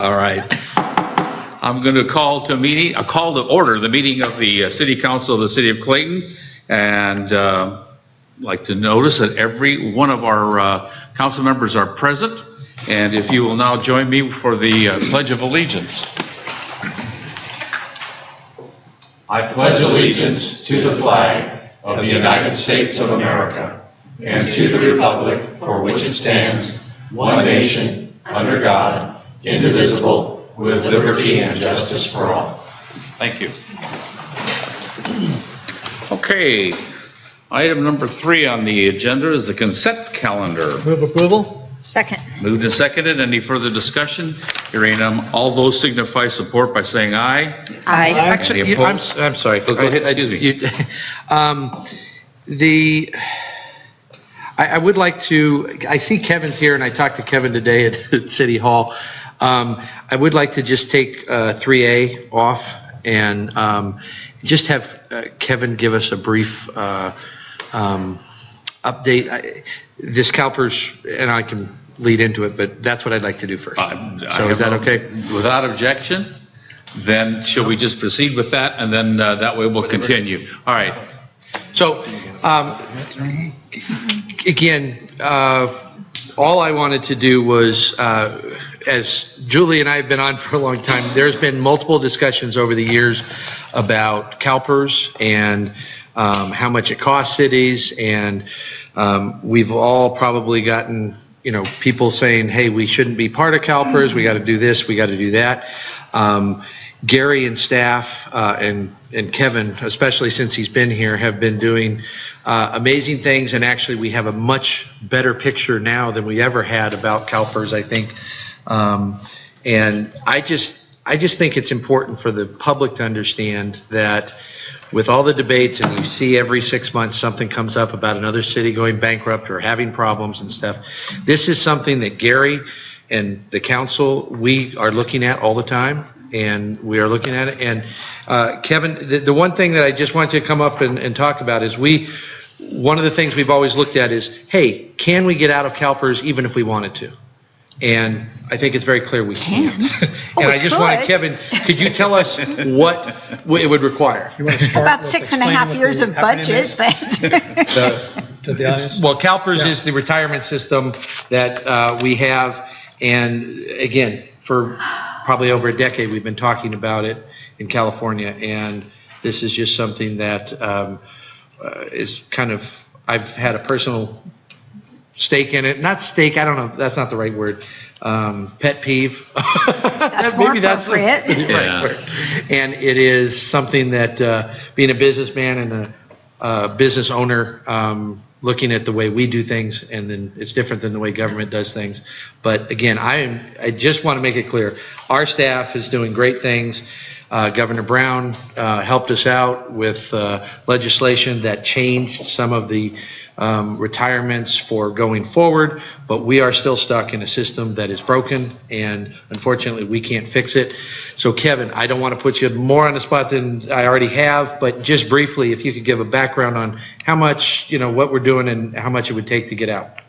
All right. I'm going to call to order the meeting of the City Council of the City of Clayton, and like to notice that every one of our council members are present. And if you will now join me for the Pledge of Allegiance. I pledge allegiance to the flag of the United States of America and to the republic for which it stands, one nation, under God, indivisible, with liberty and justice for all. Thank you. Okay, item number 3 on the agenda is the consent calendar. Move approval. Second. Moved and seconded. Any further discussion? Hearing none, all those signify support by saying aye. Aye. Actually, I'm sorry. Go ahead. Excuse me. I would like to, I see Kevin's here, and I talked to Kevin today at City Hall. I would like to just take 3A off and just have Kevin give us a brief update. This CalPERS, and I can lead into it, but that's what I'd like to do first. So is that okay? Without objection, then shall we just proceed with that, and then that way we'll continue. All right. So again, all I wanted to do was, as Julie and I have been on for a long time, there's been multiple discussions over the years about CalPERS and how much it costs cities, and we've all probably gotten, people saying, hey, we shouldn't be part of CalPERS, we got to do this, we got to do that. Gary and staff and Kevin, especially since he's been here, have been doing amazing things, and actually we have a much better picture now than we ever had about CalPERS, I think. And I just think it's important for the public to understand that with all the debates, and you see every 6 months something comes up about another city going bankrupt or having problems and stuff, this is something that Gary and the council, we are looking at all the time, and we are looking at it. And Kevin, the one thing that I just want you to come up and talk about is one of the things we've always looked at is, hey, can we get out of CalPERS even if we wanted to? And I think it's very clear we can't. And I just wanted, Kevin, could you tell us what it would require? You want to start about 6.5 years of budget, but to the audience? Well, CalPERS is the retirement system that we have, and again, for probably over a decade, we've been talking about it in California, and this is just something that is kind of, I've had a personal stake in it. Not stake, I don't know, that's not the right word. Pet peeve. That's more appropriate. Yeah. Right. And it is something that being a businessman and a business owner, looking at the way we do things, and then it's different than the way government does things. But again, I just want to make it clear, our staff is doing great things. Governor Brown helped us out with legislation that changed some of the retirements for going forward, but we are still stuck in a system that is broken, and unfortunately we can't fix it. So Kevin, I don't want to put you more on the spot than I already have, but just briefly, if you could give a background on how much, what we're doing and how much it would take to get out.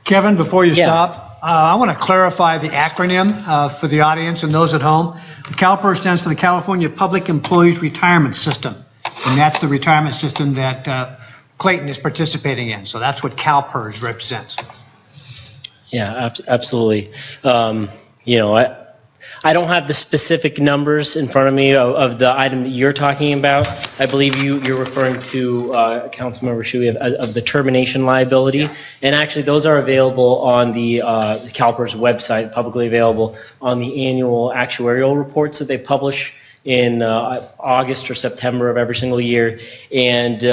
Kevin, before you stop, I want to clarify the acronym for the audience and those at home. The CalPERS stands for the California Public Employees Retirement System, and that's the retirement system that Clayton is participating in. So that's what CalPERS represents. Yeah, absolutely. I don't have the specific numbers in front of me of the item that you're talking about. I believe you're referring to Councilmember Shuey of the termination liability. Yeah. And actually those are available on the CalPERS website, publicly available on the annual actuarial reports that they publish in August or September of every single year. And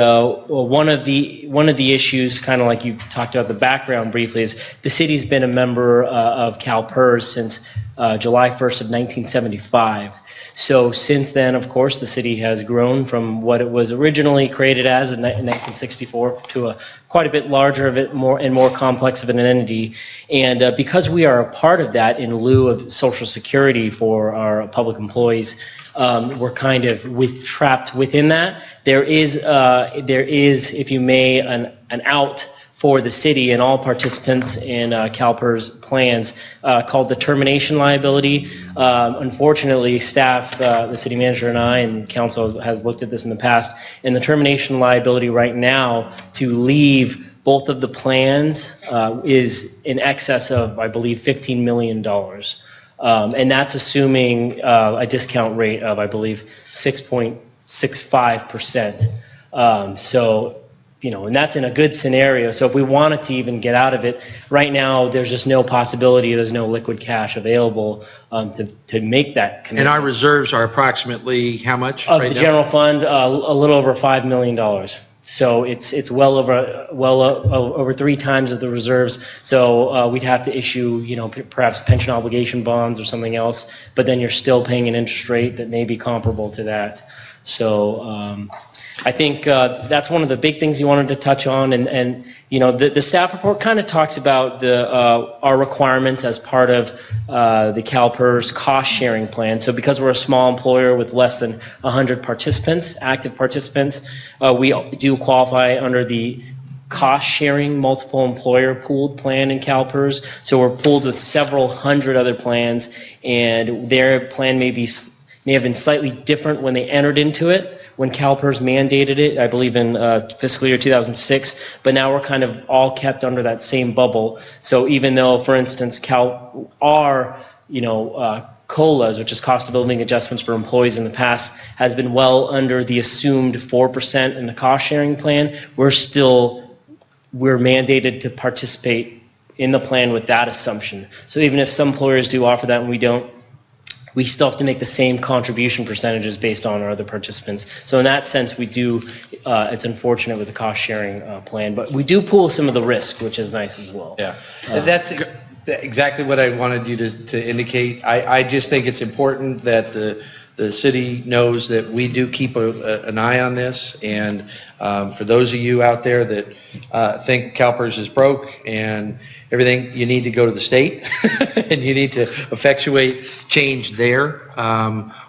one of the issues, kind of like you talked about the background briefly, is the city's been a member of CalPERS since July 1st of 1975. So since then, of course, the city has grown from what it was originally created as in 1964 to quite a bit larger of it, more complex of an entity. And because we are a part of that in lieu of Social Security for our public employees, we're kind of trapped within that. There is, if you may, an out for the city and all participants in CalPERS plans called the termination liability. Unfortunately, staff, the city manager and I and council has looked at this in the past, and the termination liability right now to leave both of the plans is in excess of, I believe, $15 million. And that's assuming a discount rate of, I believe, 6.65%. So, you know, and that's in a good scenario. So if we wanted to even get out of it, right now, there's just no possibility, there's no liquid cash available to make that commitment. And our reserves are approximately how much? Of right the now? general fund, a little over $5 million. So it's well over 3 times of the reserves. So we'd have to issue, you know, perhaps pension obligation bonds or something else, but then you're still paying an interest rate that may be comparable to that. So I think that's one of the big things you wanted to touch on, and you know, the staff report kind of talks about our requirements as part of the CalPERS cost sharing plan. So because we're a small employer with less than 100 participants, active participants, we do qualify under the cost sharing multiple employer pooled plan in CalPERS. So we're pooled with several hundred other plans, and their plan may have been slightly different when they entered into it, when CalPERS mandated it, I believe in fiscal year 2006, but now we're kind of all kept under that same bubble. So even though, for instance, our, you know, COLAs, which is cost of living adjustments for employees in the past, has been well under the assumed 4% in the cost sharing plan, we're mandated to participate in the plan with that assumption. So even if some employers do offer that and we don't, we still have to make the same contribution percentages based on our other participants. So in that sense, we do, it's unfortunate with the cost sharing plan, but we do pool some of the risk, which is nice as well. Yeah, that's exactly what I wanted you to indicate. I just think it's important that the city knows that we do keep an eye on this. And for those of you out there that think CalPERS is broke and everything, you need to go to the state and you need to effectuate change there.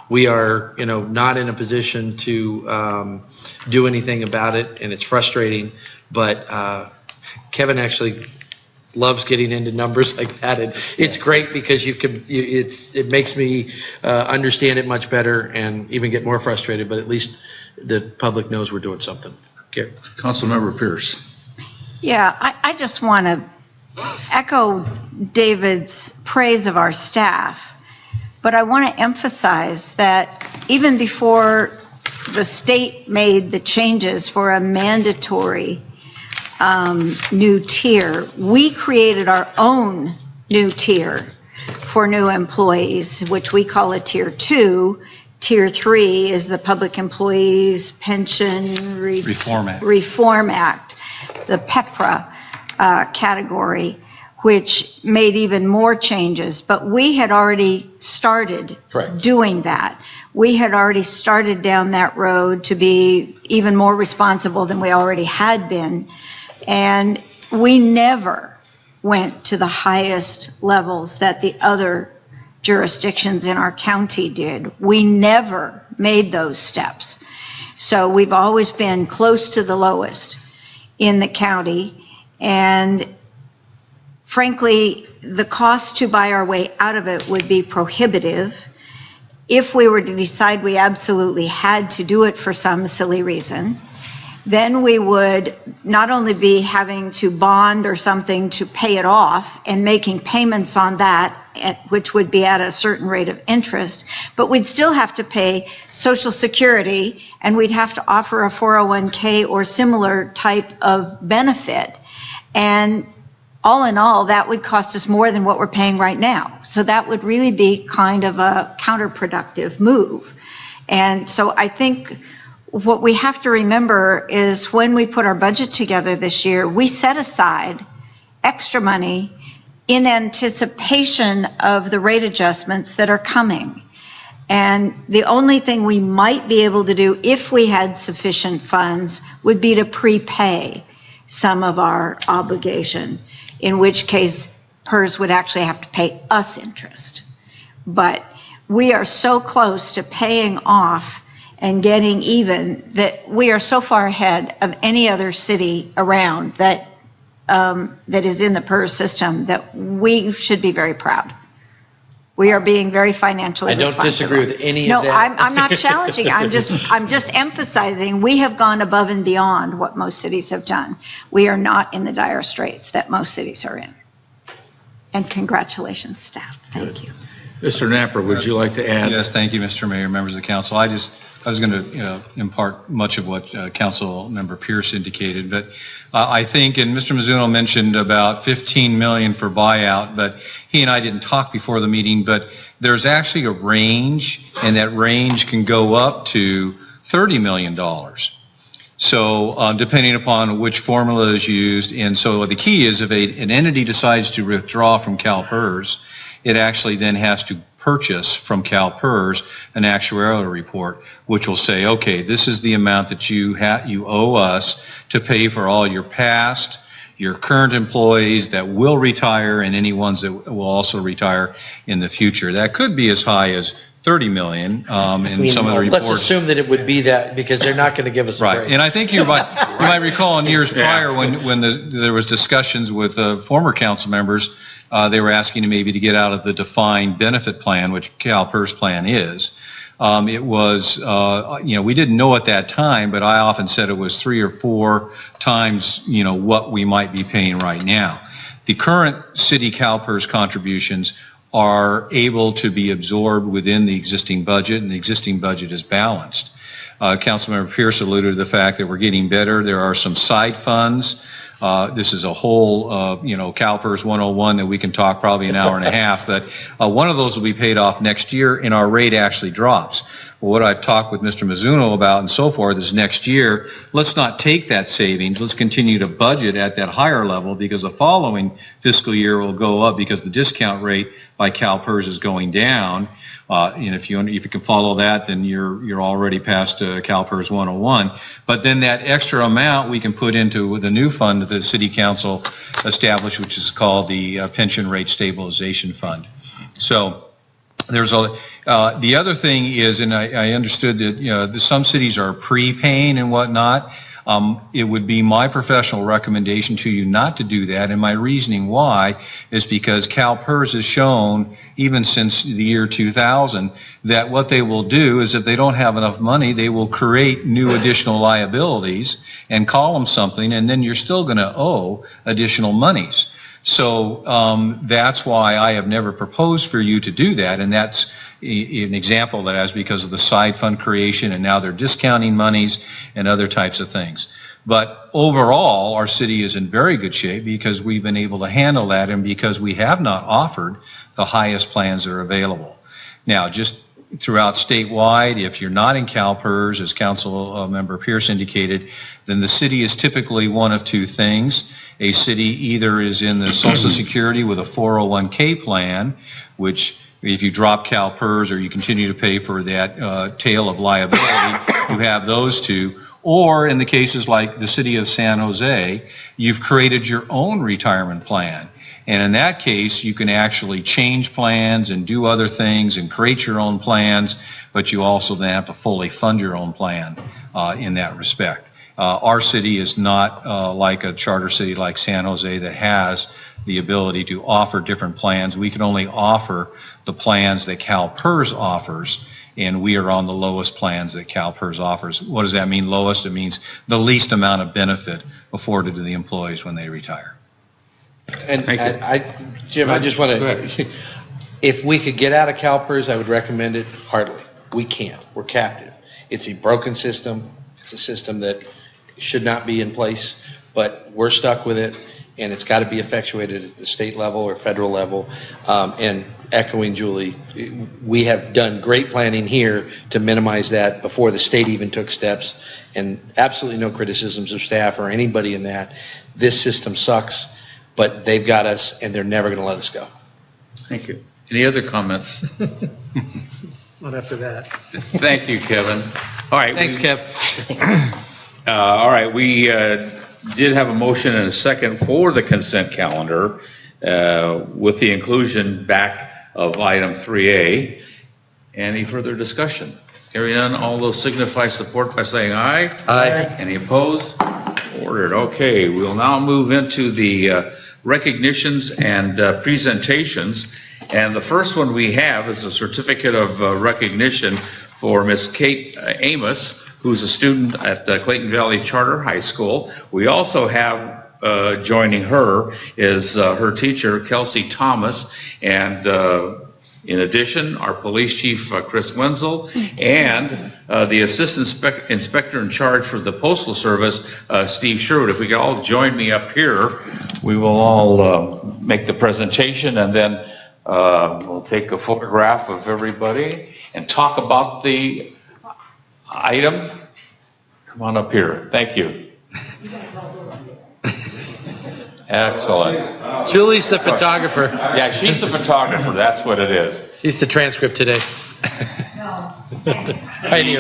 We are, you know, not in a position to do anything about it, and it's frustrating. But Kevin actually loves getting into numbers like that, and it's great because it makes me understand it much better and even get more frustrated, but at least the public knows we're doing something. Okay. Councilmember Pierce. Yeah, I just want to echo David's praise of our staff, but I want to emphasize that even before the state made the changes for a mandatory new tier, we created our own new tier for new employees, which we call a tier 2. Tier 3 is the Public Employees Pension Reform Act, the PEPRA category, which made even more changes. But we had already started doing that. We had already started down that road to be even more responsible than we already had been. And we never went to the highest levels that the other jurisdictions in our county did. We never made those steps. So we've always been close to the lowest in the county. And frankly, the cost to buy our way out of it would be prohibitive if we were to decide we absolutely had to do it for some silly reason. Then we would not only be having to bond or something to pay it off and making payments on that, which would be at a certain rate of interest, but we'd still have to pay Social Security, and we'd have to offer a 401k or similar type of benefit. And all in all, that would cost us more than what we're paying right now. So that would really be kind of a counterproductive move. And so I think what we have to remember is when we put our budget together this year, we set aside extra money in anticipation of the rate adjustments that are coming. And the only thing we might be able to do if we had sufficient funds would be to prepay some of our obligation, in which case PERS would actually have to pay us interest. But we are so close to paying off and getting even that we are so far ahead of any other city around that that is in the PERS system that we should be very proud. We are being very financially I don't responsible. disagree with any No, of that. I'm not challenging. I'm just emphasizing we have gone above and beyond what most cities have done. We are not in the dire straits that most cities are in. And congratulations, staff. Thank you. Mr. Napper, would you like to add? Yes, thank you, Mr. Mayor, members of the council. I was going to impart much of what Council Member Pierce indicated, but I think, and Mr. Mizuno mentioned about 15 million for buyout, but he and I didn't talk before the meeting, but there's actually a range, and that range can go up to $30 million. So depending upon which formula is used, and so the key is if an entity decides to withdraw from CalPERS, it actually then has to purchase from CalPERS an actuarial report, which will say, okay, this is the amount that you owe us to pay for all your past, your current employees that will retire, and any ones that will also retire in the future. That could be as high as 30 million in some of the reports. Let's assume that it would be that, because they're not going to give us a break. Right, and I think you might recall in years prior when there was discussions with former council members, they were asking maybe to get out of the defined benefit plan, which CalPERS plan is. It was, we didn't know at that time, but I often said it was 3 or 4 times, what we might be paying right now. The current city CalPERS contributions are able to be absorbed within the existing budget, and the existing budget is balanced. Councilmember Pierce alluded to the fact that we're getting better. There are some side funds. This is a whole, CalPERS 101 that we can talk probably an hour and a half, but one of those will be paid off next year, and our rate actually drops. Well, what I've talked with Mr. Mizuno about and so forth is next year, let's not take that savings. Let's continue to budget at that higher level, because the following fiscal year will go up because the discount rate by CalPERS is going down. And if you can follow that, then you're already past CalPERS 101. But then that extra amount we can put into the new fund that the City Council established, which is called the Pension Rate Stabilization Fund. So there's the other thing is, and I understood that some cities are prepaying and whatnot. It would be my professional recommendation to you not to do that, and my reasoning why is because CalPERS has shown, even since the year 2000, that what they will do is if they don't have enough money, they will create new additional liabilities and call them something, and then you're still going to owe additional monies. So that's why I have never proposed for you to do that, and that's an example of that is because of the side fund creation, and now they're discounting monies and other types of things. But overall, our city is in very good shape because we've been able to handle that, and because we have not offered the highest plans that are available. Now, just throughout statewide, if you're not in CalPERS, as Council Member Pierce indicated, then the city is typically one of two things. A city either is in the Social Security with a 401k plan, which if you drop CalPERS or you continue to pay for that tail of liability, you have those two. Or in the cases like the city of San Jose, you've created your own retirement plan. And in that case, you can actually change plans and do other things and create your own plans, but you also then have to fully fund your own plan in that respect. Our city is not like a charter city like San Jose that has the ability to offer different plans. We can only offer the plans that CalPERS offers, and we are on the lowest plans that CalPERS offers. What does that mean, lowest? It means the least amount of benefit afforded to the employees when they retire. And Jim, I just want to, if we could get out of CalPERS, I would recommend it heartily. We can't. We're captive. It's a broken system. It's a system that should not be in place, but we're stuck with it, and it's got to be effectuated at the state level or federal level. And echoing Julie, we have done great planning here to minimize that before the state even took steps, and absolutely no criticisms of staff or anybody in that. This system sucks, but they've got us, and they're never going to let us go. Thank you. Any other comments? Not after that. Thank you, Kevin. All right. Thanks, Kev. All right, we did have a motion and a second for the consent calendar with the inclusion back of item 3A. Any further discussion? Hearing none, all those signify support by saying aye. Aye. Any opposed? ordered. Okay, we'll now move into the recognitions and presentations. And the first one we have is a certificate of recognition for Miss Kate Amos, who's a student at Clayton Valley Charter High School. We also have joining her is her teacher, Kelsey Thomas, and in addition, our police chief, Chris Wenzel, and the assistant inspector in charge for the Postal Service, Steve Sherwood. If we could all join me up here, we will all make the presentation, and then we'll take a photograph of everybody and talk about the item. Come on up here. Thank you. Excellent. Julie's the photographer. Yeah, she's the photographer. That's what it is. She's the transcript today. I knew.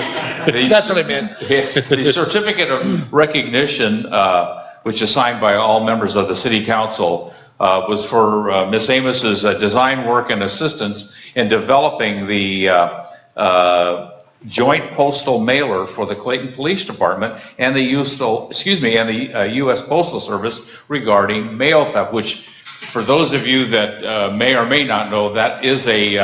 That's what I meant. Yes, the certificate of recognition, which is signed by all members of the city council, was for Miss Amos's design work and assistance in developing the joint postal mailer for the Clayton Police Department and the U.S. Postal Service regarding mail theft, which, for those of you that may or may not know, that is a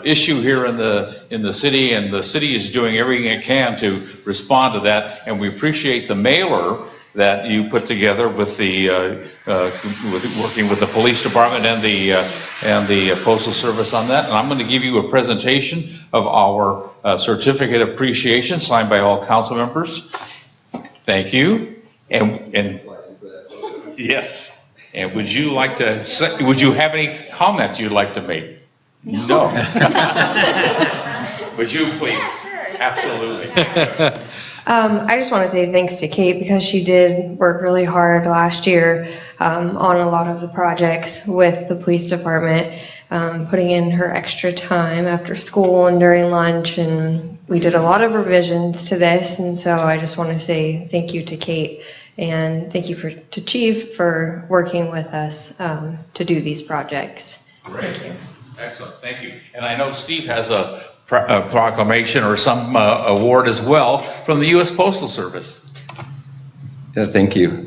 issue here in the city, and the city is doing everything it can to respond to that. And we appreciate the mailer that you put together with the working with the police department and the postal service on that. And I'm going to give you a presentation of our certificate of appreciation signed by all council members. Thank you. And yes. And would you like to say, would you have any comment you'd like to make? No. Would you please? Absolutely. I just want to say thanks to Kate, because she did work really hard last year on a lot of the projects with the police department, putting in her extra time after school and during lunch, and we did a lot of revisions to this. And so I just want to say thank you to Kate, and thank you to Chief for working with us to do these projects. Great. Thank you. Excellent. Thank you. And I know Steve has a proclamation or some award as well from the U.S. Postal Service. Yeah, thank you.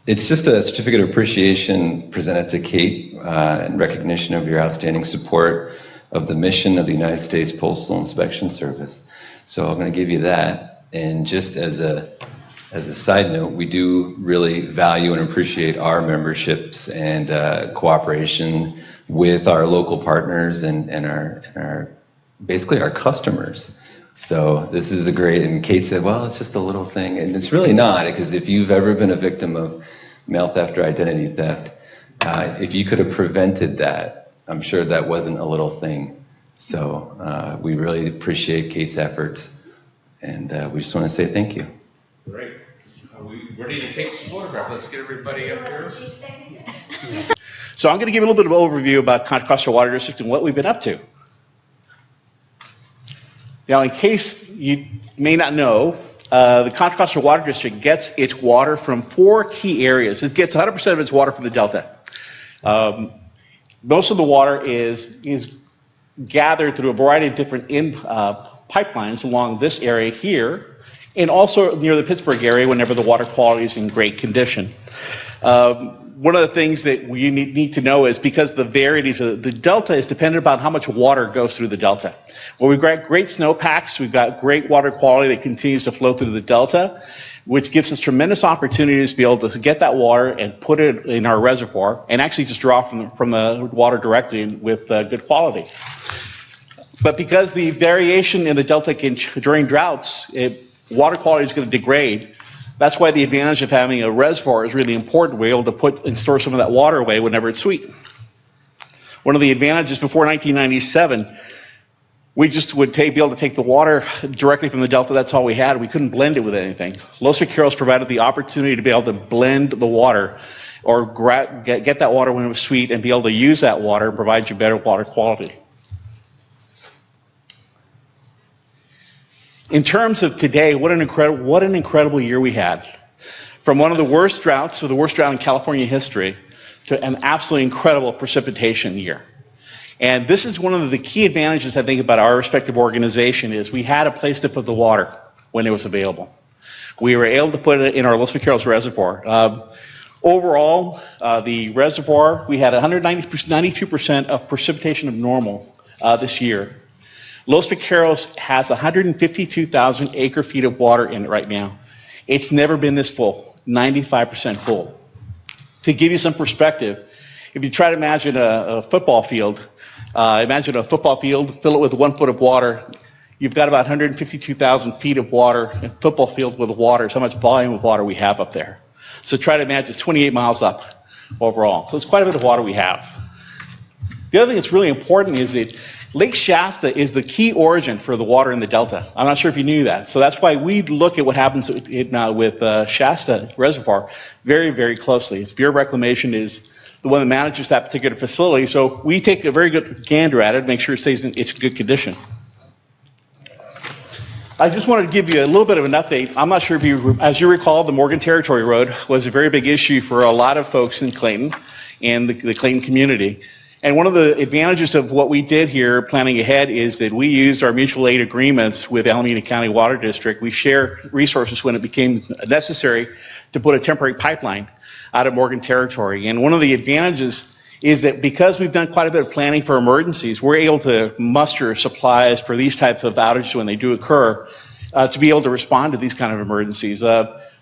It's just a certificate of appreciation presented to Kate in recognition of your outstanding support of the mission of the United States Postal Inspection Service. So I'm going to give you that. And just as a side note, we do really value and appreciate our memberships and cooperation with our local partners and our basically our customers. So this is a great, and Kate said, well, it's just a little thing. And it's really not, because if you've ever been a victim of mail theft or identity theft, if you could have prevented that, I'm sure that wasn't a little thing. So we really appreciate Kate's efforts, and we just want to say thank you. Great. Are we ready to take some photographs? Let's get everybody up here. So I'm going to give a little bit of an overview about Contra Costa Water District and what we've been up to. Now, in case you may not know, the Contra Costa Water District gets its water from 4 key areas. It gets 100% of its water from the Delta. Most of the water is gathered through a variety of different pipelines along this area here, and also near the Pittsburgh area whenever the water quality is in great condition. One of the things that we need to know is, because the varieties of the Delta is dependent upon how much water goes through the Delta. Well, we've got great snowpacks, we've got great water quality that continues to flow through the Delta, which gives us tremendous opportunities to be able to get that water and put it in our reservoir and actually just draw from the water directly with good quality. But because the variation in the Delta during droughts, water quality is going to degrade. That's why the advantage of having a reservoir is really important. We're able to put and store some of that water away whenever it's sweet. One of the advantages before 1997, we just would be able to take the water directly from the Delta. That's all we had. We couldn't blend it with anything. Los Vaqueros provided the opportunity to be able to blend the water, or get that water when it was sweet and be able to use that water and provide you better water quality. In terms of today, what an incredible year we had. From one of the worst droughts, the worst drought in California history, to an absolutely incredible precipitation year. And this is one of the key advantages, I think, about our respective organization, is we had a place to put the water when it was available. We were able to put it in our Los Vaqueros Reservoir. Overall, the reservoir, we had 92% of precipitation of normal this year. Los Vaqueros has 152,000 acre feet of water in it right now. It's never been this full, 95% full. To give you some perspective, if you try to imagine a football field, fill it with 1 foot of water, you've got about 152,000 feet of water, and football field with water, so much volume of water we have up there. So try to imagine it's 28 miles up overall. So it's quite a bit of water we have. The other thing that's really important is that Lake Shasta is the key origin for the water in the Delta. I'm not sure if you knew that. So that's why we look at what happens with Shasta Reservoir very, very closely. Bureau of Reclamation is the one that manages that particular facility. So we take a very good gander at it, make sure it stays in its good condition. I just wanted to give you a little bit of an update. I'm not sure if you, as you recall, the Morgan Territory Road was a very big issue for a lot of folks in Clayton and the Clayton community. And one of the advantages of what we did here, planning ahead, is that we used our mutual aid agreements with Alameda County Water District. We shared resources when it became necessary to put a temporary pipeline out of Morgan Territory. And one of the advantages is that because we've done quite a bit of planning for emergencies, we're able to muster supplies for these types of outages when they do occur to be able to respond to these kind of emergencies.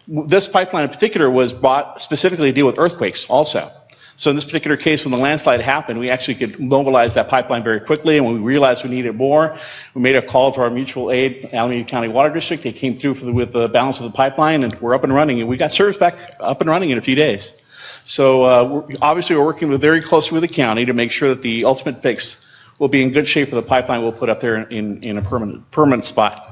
This pipeline in particular was bought specifically to deal with earthquakes also. So in this particular case, when the landslide happened, we actually could mobilize that pipeline very quickly, and when we realized we needed more, we made a call to our mutual aid, Alameda County Water District. They came through with the balance of the pipeline, and we're up and running, and we got service back up and running in a few days. So obviously we're working very closely with the county to make sure that the ultimate fix will be in good shape for the pipeline we'll put up there in a permanent spot.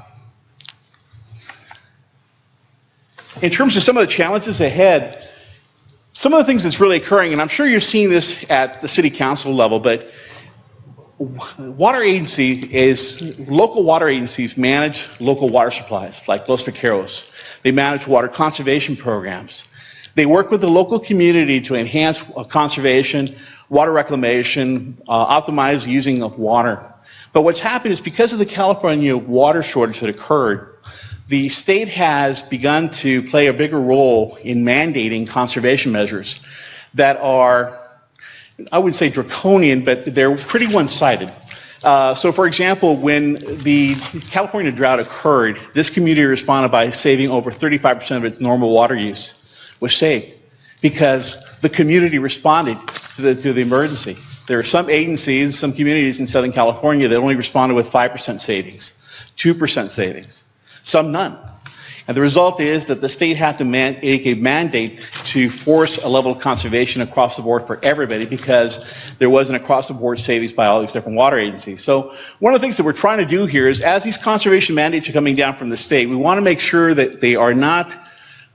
In terms of some of the challenges ahead, some of the things that's really occurring, and I'm sure you're seeing this at the city council level, but local water agencies manage local water supplies, like Los Vaqueros. They manage water conservation programs. They work with the local community to enhance conservation, water reclamation, optimize using of water. But what's happened is because of the California water shortage that occurred, the state has begun to play a bigger role in mandating conservation measures that are, I wouldn't say draconian, but they're pretty one-sided. So for example, when the California drought occurred, this community responded by saving over 35% of its normal water use was saved because the community responded to the emergency. There are some agencies, some communities in Southern California that only responded with 5% savings, 2% savings. Some none. And the result is that the state had to make a mandate to force a level of conservation across the board for everybody because there wasn't across the board savings by all these different water agencies. So one of the things that we're trying to do here is as these conservation mandates are coming down from the state, we want to make sure that they are not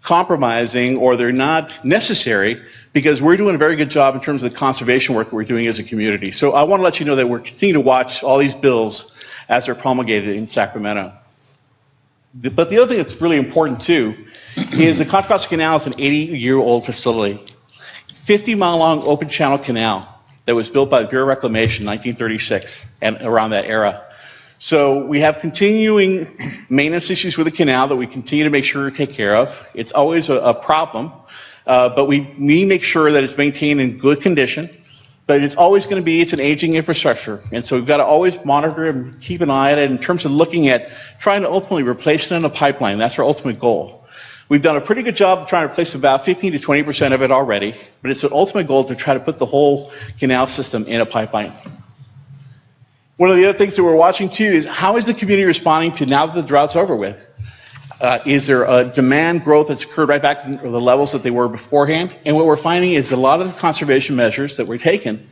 compromising or they're not necessary because we're doing a very good job in terms of the conservation work that we're doing as a community. So I want to let you know that we're continuing to watch all these bills as they're promulgated in Sacramento. But the other thing that's really important too is the Contra Costa Canal is an 80-year-old facility. 50-mile-long open channel canal that was built by the Bureau of Reclamation in 1936 and around that era. So we have continuing maintenance issues with the canal that we continue to make sure to take care of. It's always a problem, but we make sure that it's maintained in good condition. But it's always going to be, it's an aging infrastructure. And so we've got to always monitor and keep an eye on it in terms of looking at trying to ultimately replace it in a pipeline. That's our ultimate goal. We've done a pretty good job of trying to replace about 15 to 20% of it already, but it's an ultimate goal to try to put the whole canal system in a pipeline. One of the other things that we're watching too is how is the community responding to now that the drought's over with? Is there a demand growth that's occurred right back to the levels that they were beforehand? And what we're finding is a lot of the conservation measures that were taken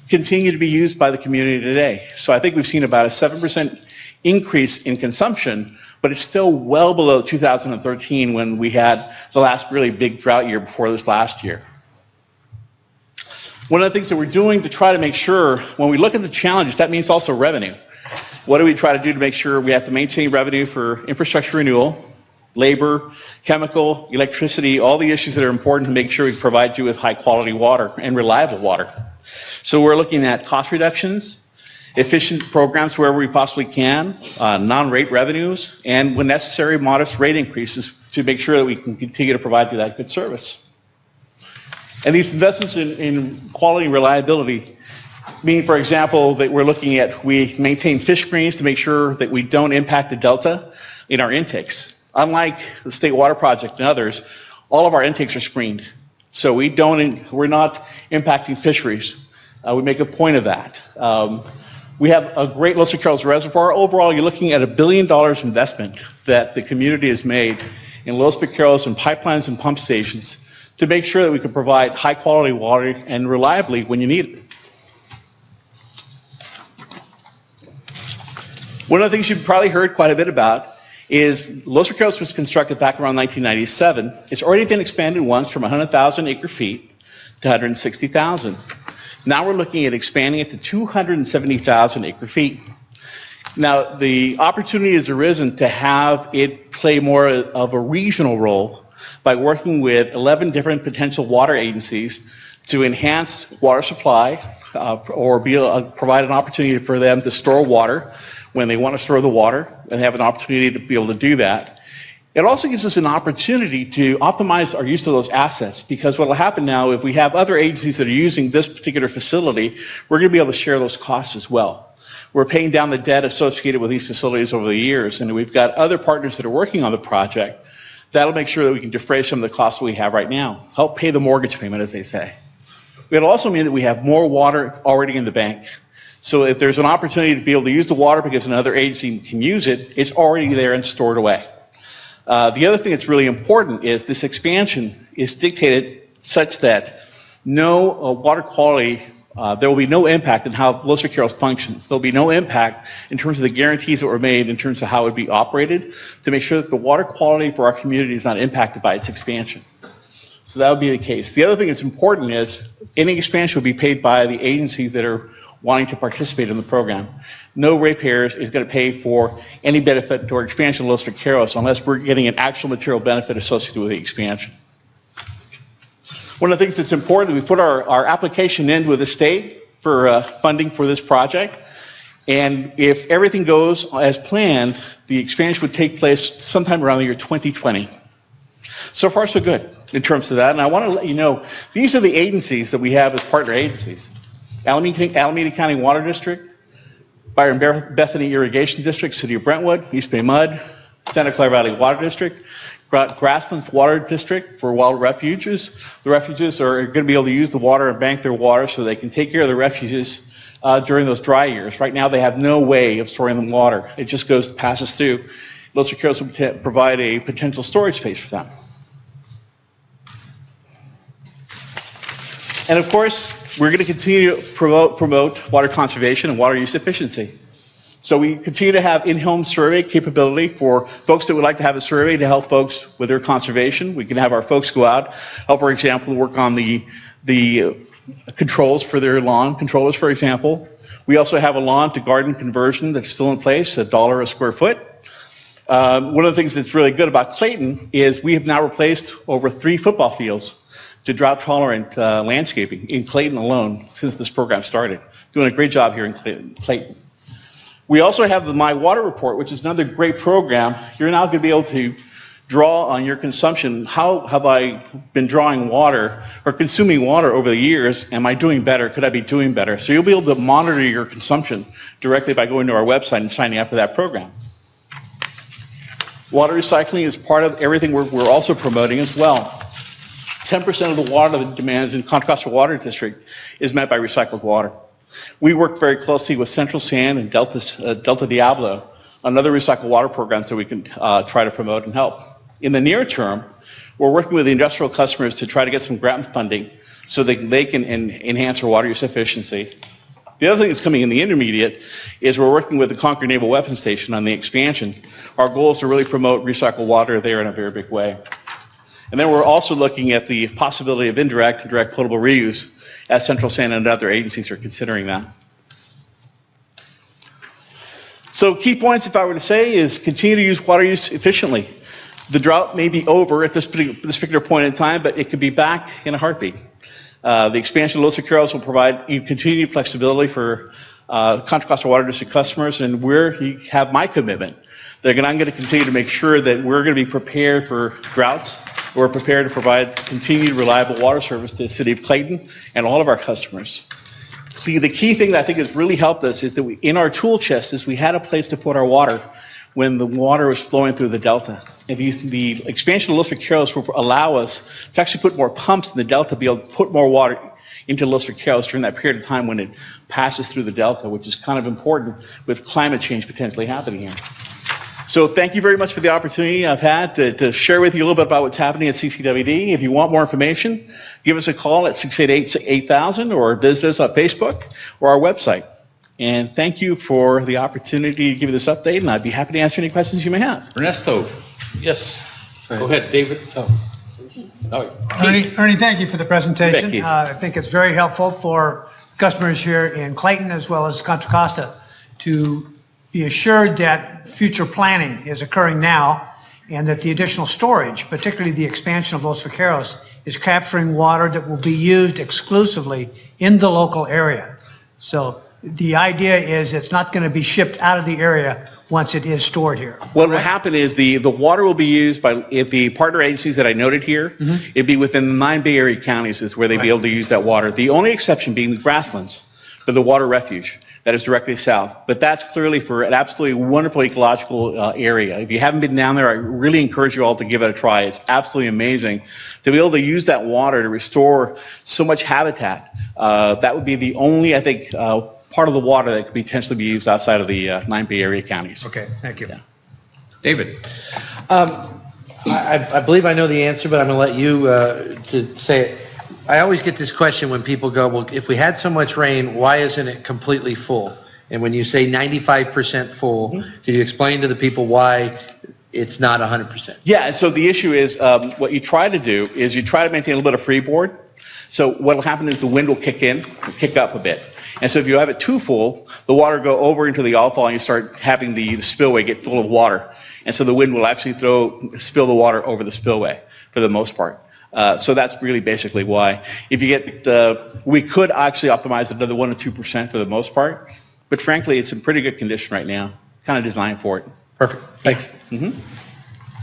continue to be used by the community today. So I think we've seen about a 7% increase in consumption, but it's still well below 2013 when we had the last really big drought year before this last year. One of the things that we're doing to try to make sure when we look at the challenges, that means also revenue. What do we try to do to make sure we have to maintain revenue for infrastructure renewal, labor, chemical, electricity, all the issues that are important to make sure we provide you with high quality water and reliable water. So we're looking at cost reductions efficient programs wherever we possibly can, non-rate revenues, and when necessary, modest rate increases to make sure that we can continue to provide that good service. And these investments in quality and reliability mean, for example, that we're looking at, we maintain fish screens to make sure that we don't impact the delta in our intakes. Unlike the State Water Project and others, all of our intakes are screened. So we're not impacting fisheries. We make a point of that. We have a great Los Carrols Reservoir. Overall, you're looking at $1 billion investment that the community has made in Los Carrols and pipelines and pump stations to make sure that we can provide high quality water and reliably when you need it. One of the things you've probably heard quite a bit about is Los Carrols was constructed back around 1997. It's already been expanded once from 100,000 acre feet to 160,000. Now we're looking at expanding it to 270,000 acre feet. Now the opportunity has arisen to have it play more of a regional role by working with 11 different potential water agencies to enhance water supply or provide an opportunity for them to store water when they want to store the water and have an opportunity to be able to do that. It also gives us an opportunity to optimize our use of those assets, because what will happen now, if we have other agencies that are using this particular facility, we're going to be able to share those costs as well. We're paying down the debt associated with these facilities over the years, and we've got other partners that are working on the project. That'll make sure that we can defray some of the costs that we have right now, help pay the mortgage payment, as they say. It'll also mean that we have more water already in the bank. So if there's an opportunity to be able to use the water because another agency can use it, it's already there and stored away. The other thing that's really important is this expansion is dictated such that no water quality, there will be no impact in how Los Carrols functions. There'll be no impact in terms of the guarantees that were made in terms of how it would be operated to make sure that the water quality for our community is not impacted by its expansion. So that would be the case. The other thing that's important is any expansion will be paid by the agencies that are wanting to participate in the program. No ratepayer is going to pay for any benefit to our expansion of Los Carrols unless we're getting an actual material benefit associated with the expansion. One of the things that's important, we put our application in with the state for funding for this project. And if everything goes as planned, the expansion would take place sometime around the year 2020. So far, so good in terms of that. And I want to let you know, these are the agencies that we have as partner agencies. Alameda County Water District, Byron Bethany Irrigation District, City of Brentwood, East Bay Mud, Santa Clara Valley Water District, Grasslands Water District for wild refuges. The refuges are going to be able to use the water and bank their water so they can take care of the refuges during those dry years. Right now they have no way of storing the water. It just passes through. Los Carrols will provide a potential storage space for them. And of course, we're going to continue to promote water conservation and water use efficiency. So we continue to have in-home survey capability for folks that would like to have a survey to help folks with their conservation. We can have our folks go out, help, for example, work on the controls for their lawn controllers, for example. We also have a lawn to garden conversion that's still in place, $1 a square foot. One of the things that's really good about Clayton is we have now replaced over 3 football fields to drought-tolerant landscaping in Clayton alone since this program started. Doing a great job here in Clayton. We also have the My Water Report, which is another great program. You're now going to be able to draw on your consumption. How have I been drawing water or consuming water over the years? Am I doing better? Could I be doing better? So you'll be able to monitor your consumption directly by going to our website and signing up for that program. Water recycling is part of everything we're also promoting as well. 10% of the water that demands in Contra Costa Water District is met by recycled water. We work very closely with Central San and Delta Diablo on other recycled water programs that we can try to promote and help. In the near term, we're working with the industrial customers to try to get some grant funding so that they can enhance our water use efficiency. The other thing that's coming in the intermediate is we're working with the Concord Naval Weapons Station on the expansion. Our goal is to really promote recycled water there in a very big way. And then we're also looking at the possibility of indirect and direct potable reuse as Central San and other agencies are considering that. So key points, if I were to say, is continue to use water use efficiently. The drought may be over at this particular point in time, but it could be back in a heartbeat. The expansion of Los Carrols will provide continued flexibility for Contra Costa Water District customers, and we have my commitment. I'm going to continue to make sure that we're going to be prepared for droughts. We're prepared to provide continued reliable water service to the city of Clayton and all of our customers. The key thing that I think has really helped us is that in our tool chest is we had a place to put our water when the water was flowing through the delta. And the expansion of Los Vaqueros will allow us to actually put more pumps in the delta to be able to put more water into Los Vaqueros during that period of time when it passes through the delta, which is kind of important with climate change potentially happening here. So thank you very much for the opportunity I've had to share with you a little bit about what's happening at CCWD. If you want more information, give us a call at 688-8000 or visit us on Facebook or our website. And thank you for the opportunity to give you this update, and I'd be happy to answer any questions you may have. Ernesto, yes, go ahead, David. Ernie, thank you for the presentation. Becky. I think it's very helpful for customers here in Clayton as well as Contra Costa to be assured that future planning is occurring now and that the additional storage, particularly the expansion of Los Vaqueros, is capturing water that will be used exclusively in the local area. So the idea is it's not going to be shipped out of the area once it is stored here. What will happen is the water will be used by the partner agencies that I noted here. It'd be within the 9 Bay Area counties is where they'd be able to use that water. The only exception being the grasslands for the water refuge that is directly south. But that's clearly for an absolutely wonderful ecological area. If you haven't been down there, I really encourage you all to give it a try. It's absolutely amazing to be able to use that water to restore so much habitat. That would be the only, I think, part of the water that could potentially be used outside of the 9 Bay Area counties. Okay, thank you. Yeah. David, I believe I know the answer, but I'm going to let you to say it. I always get this question when people go, well, if we had so much rain, why isn't it completely full? And when you say 95% full, can you explain to the people why it's not 100%? Yeah, and so the issue is what you try to do is you try to maintain a little bit of freeboard. So what will happen is the wind will kick up a bit. And so if you have it too full, the water go over into the outfall and you start having the spillway get full of water. And so the wind will actually spill the water over the spillway for the most part. So that's really basically why. If you get, we could actually optimize another 1 or 2% for the most part, but frankly, it's in pretty good condition right now. Kind of designed for it. Perfect. Thanks.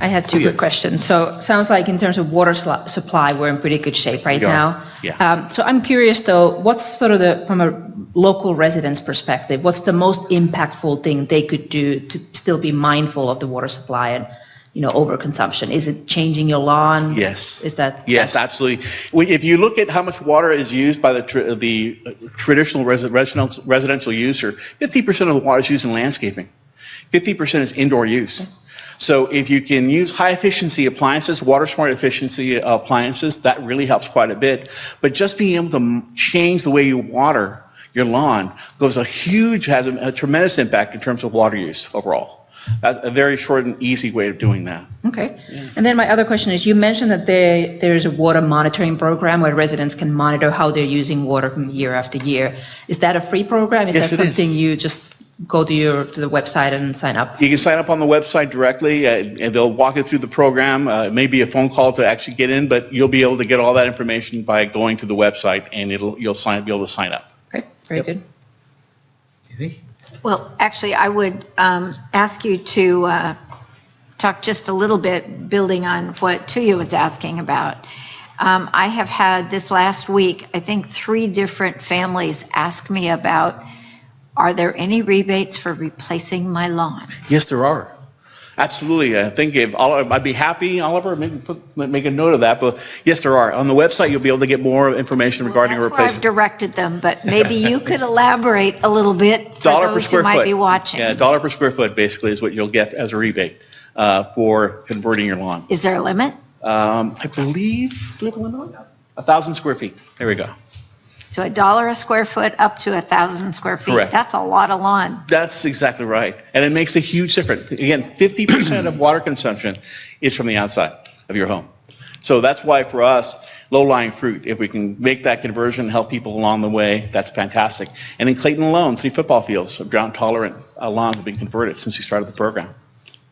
I have two quick questions. So sounds like in terms of water supply, we're in pretty good shape right now. Yeah. So I'm curious though, what's sort of from a local resident's perspective, what's the most impactful thing they could do to still be mindful of the water supply and, overconsumption? Is it changing your lawn? Yes. Is that? Yes, absolutely. If you look at how much water is used by the traditional residential user, 50% of the water is used in landscaping. 50% is indoor use. So if you can use high efficiency appliances, water smart efficiency appliances, that really helps quite a bit. But just being able to change the way you water your lawn has a tremendous impact in terms of water use overall. That's a very short and easy way of doing that. Okay. Yeah. And then my other question is, you mentioned that there's a water monitoring program where residents can monitor how they're using water from year after year. Is that a free program? Is yes, that something you just go to the website and sign up? You can sign up on the website directly, and they'll walk you through the program. It may be a phone call to actually get in, but you'll be able to get all that information by going to the website, and you'll be able to sign up. Okay, very good. Well, actually, I would ask you to talk just a little bit, building on what Tuya was asking about. I have had this last week, I think 3 different families ask me about, are there any rebates for replacing my lawn? Yes, there are. Absolutely. I think I'd be happy, Oliver, make a note of that. But yes, there are. On the website, you'll be able to get more information regarding a That's where I've replacement. directed them, but maybe you could elaborate a little bit for $1 per those who square might foot. be watching. Yeah, $1 per square foot basically is what you'll get as a rebate for converting your lawn. Is there a limit? I believe, do we have a limit on that? 1,000 square feet. There we go. So $1 a square foot up to 1,000 square feet. Correct. That's a lot of lawn. That's exactly right. And it makes a huge difference. Again, 50% of water consumption is from the outside of your home. So that's why for us, low-lying fruit, if we can make that conversion, help people along the way, that's fantastic. And in Clayton alone, 3 football fields of drought-tolerant lawns have been converted since we started the program.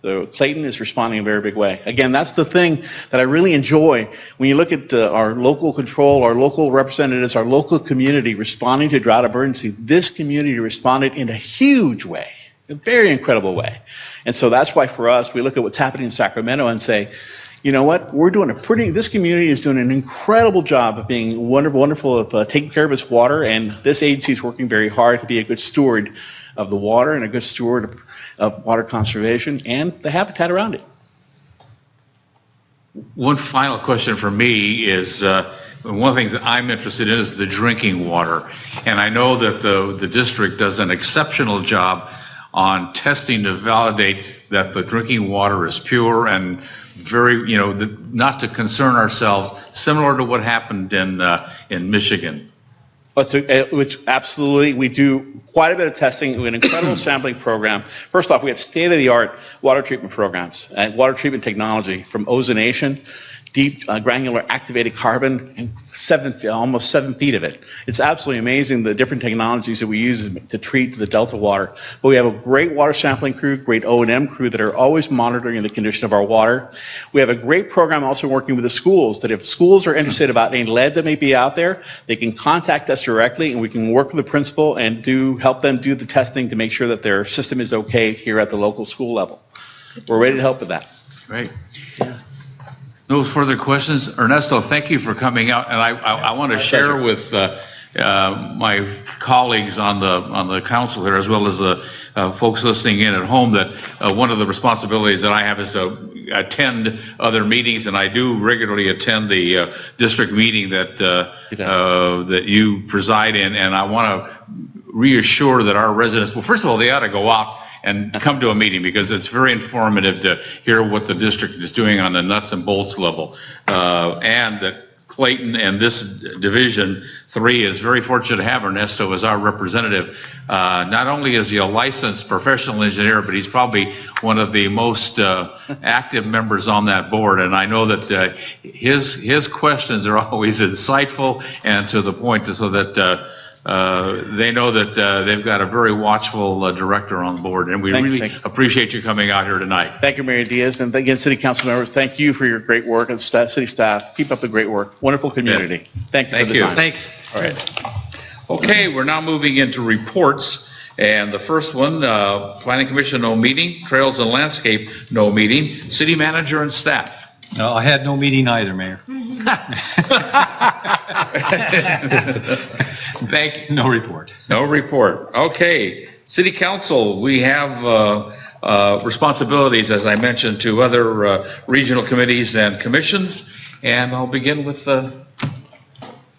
Clayton is responding in a very big way. Again, that's the thing that I really enjoy when you look at our local control, our local representatives, our local community responding to drought emergency. This community responded in a huge way, a very incredible way. And so that's why for us, we look at what's happening in Sacramento and say, you know what, this community is doing an incredible job of being wonderful of taking care of its water, and this agency is working very hard to be a good steward of the water and a good steward of water conservation and the habitat around it. One final question for me is, one of the things that I'm interested in is the drinking water. And I know that the district does an exceptional job on testing to validate that the drinking water is pure and very, not to concern ourselves, similar to what happened in Michigan. Which absolutely, we do quite a bit of testing. We have an incredible sampling program. First off, we have state-of-the-art water treatment programs and water treatment technology from ozonation, deep granular activated carbon, and almost 7 feet of it. It's absolutely amazing the different technologies that we use to treat the Delta water. But we have a great water sampling crew, great O&M crew that are always monitoring the condition of our water. We have a great program also working with the schools, that if schools are interested about any lead that may be out there, they can contact us directly and we can work with the principal and help them do the testing to make sure that their system is okay here at the local school level. We're ready to help with that. Great. Yeah. No further questions. Ernesto, thank you for coming out. And I want to share with my colleagues on the council here, as well as the folks listening in at home, that one of the responsibilities that I have is to attend other meetings, and I do regularly attend the district meeting that you preside in. And I want to reassure that our residents, well, first of all, they ought to go out and come to a meeting, because it's very informative to hear what the district is doing on the nuts and bolts level. And that Clayton and this Division 3 is very fortunate to have Ernesto as our representative. Not only is he a licensed professional engineer, but he's probably one of the most active members on that board. And I know that his questions are always insightful and to the point, so that they know that they've got a very watchful director on board, and we really appreciate you coming out here tonight. Thank you, Mayor Diaz, and again, City Council members, thank you for your great work, and city staff, keep up the great work. Wonderful community. Yeah. Thank you for the time. Thanks. All right. Okay, we're now moving into reports, and the first one, Planning Commission, no meeting. Trails and Landscape, no meeting. City Manager and staff. No, I had no meeting either, Mayor. Thank you. No report. No report. Okay. City Council, we have responsibilities, as I mentioned, to other regional committees and commissions, and I'll begin with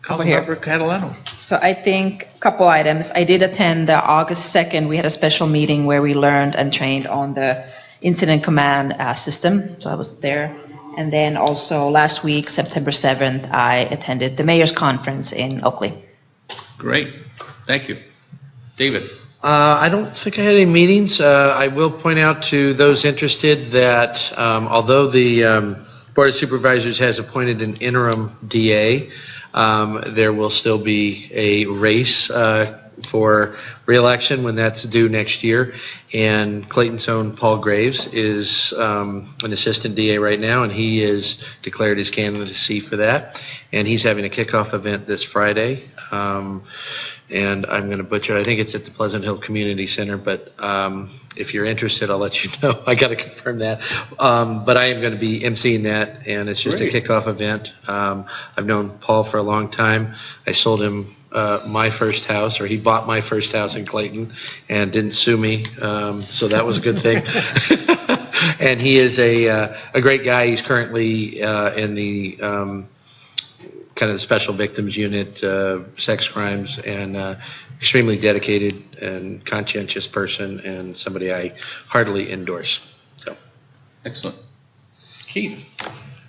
Councilmember Catalano. So I think a couple items. I did attend August 2nd. We had a special meeting where we learned and trained on the incident command system. So I was there. And then also last week, September 7th, I attended the mayor's conference in Oakley. Great. Thank you. David. I don't think I had any meetings. I will point out to those interested that although the Board of Supervisors has appointed an interim DA, there will still be a race for re-election when that's due next year. And Clayton's own Paul Graves is an assistant DA right now, and he has declared his candidacy for that. And he's having a kickoff event this Friday. And I'm going to butcher it. I think it's at the Pleasant Hill Community Center, but if you're interested, I'll let you know. I got to confirm that. But I am going to be emceeing that, and it's just a kickoff event. I've known Paul for a long time. I sold him my first house, or he bought my first house in Clayton and didn't sue me, so that was a good thing. And he is a great guy. He's currently in the kind of the special victims unit, sex crimes, and extremely dedicated and conscientious person, and somebody I heartily endorse. So, excellent. Keith.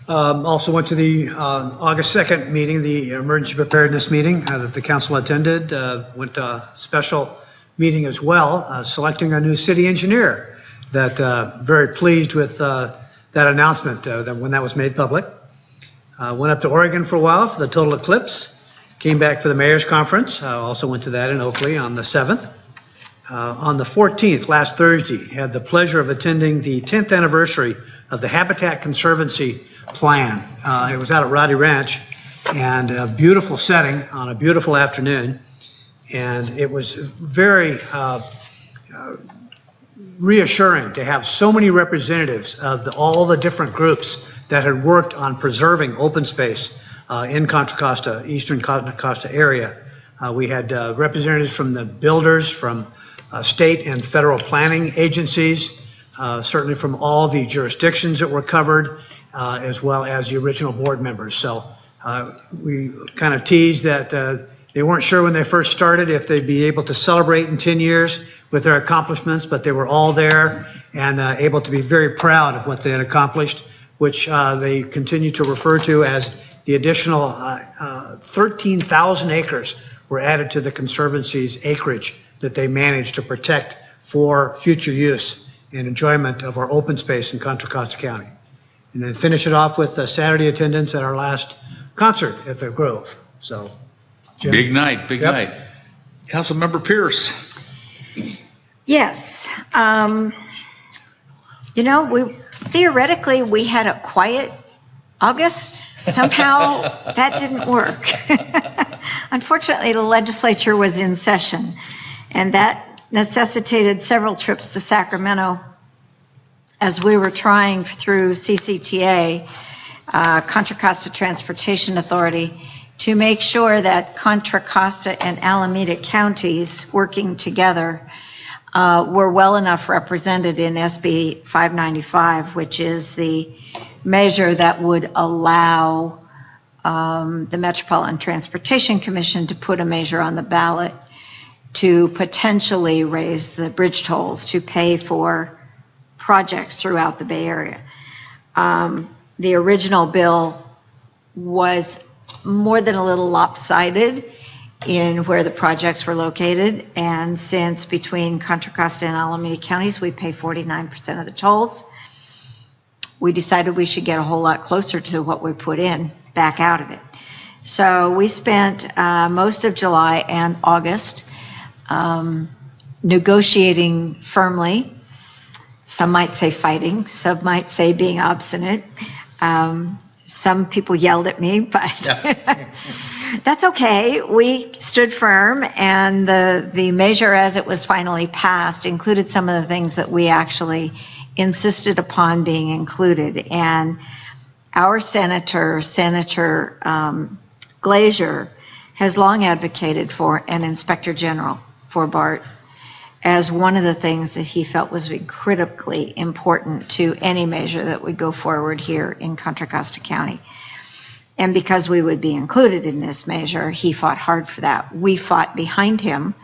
Also went to the August 2nd meeting, the emergency preparedness meeting that the council attended. Went to a special meeting as well, selecting our new city engineer. That very pleased with that announcement that when that was made public. Went up to Oregon for a while for the total eclipse. Came back for the mayor's conference. Also went to that in Oakley on the 7th. On the 14th, last Thursday, had the pleasure of attending the 10th anniversary of the Habitat Conservancy Plan. It was out at Roddy Ranch, and a beautiful setting on a beautiful afternoon. And it was very reassuring to have so many representatives of all the different groups that had worked on preserving open space in Contra Costa, eastern Contra Costa area. We had representatives from the builders, from state and federal planning agencies, certainly from all the jurisdictions that were covered, as well as the original board members. So we kind of teased that they weren't sure when they first started if they'd be able to celebrate in 10 years with their accomplishments, but they were all there and able to be very proud of what they had accomplished, which they continue to refer to as the additional 13,000 acres were added to the Conservancy's acreage that they managed to protect for future use and enjoyment of our open space in Contra Costa County. And then finish it off with Saturday attendance at our last concert at the Grove. So, Jim? Big night, big Yep. night. Councilmember Pierce. Yes. Theoretically, we had a quiet August. Somehow that didn't work. Unfortunately, the legislature was in session, and that necessitated several trips to Sacramento as we were trying through CCTA, Contra Costa Transportation Authority, to make sure that Contra Costa and Alameda counties working together were well enough represented in SB 595, which is the measure that would allow the Metropolitan Transportation Commission to put a measure on the ballot to potentially raise the bridge tolls to pay for projects throughout the Bay Area. The original bill was more than a little lopsided in where the projects were located, and since between Contra Costa and Alameda counties we pay 49% of the tolls, we decided we should get a whole lot closer to what we put in back out of it. So we spent most of July and August negotiating firmly. Some might say fighting, some might say being obstinate. Some people yelled at me, but that's okay. We stood firm, and the measure as it was finally passed included some of the things that we actually insisted upon being included. And our Senator Glazier, has long advocated for an Inspector General for BART as one of the things that he felt was critically important to any measure that would go forward here in Contra Costa County. And because we would be included in this measure, he fought hard for that. We fought behind him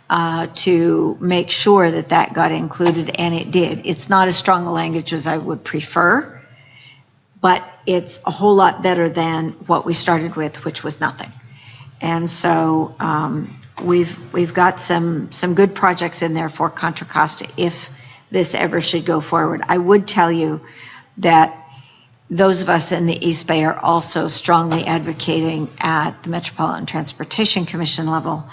to make sure that that got included, and it did. It's not as strong a language as I would prefer, but it's a whole lot better than what we started with, which was nothing. And so we've got some good projects in there for Contra Costa if this ever should go forward. I would tell you that those of us in the East Bay are also strongly advocating at the Metropolitan Transportation Commission level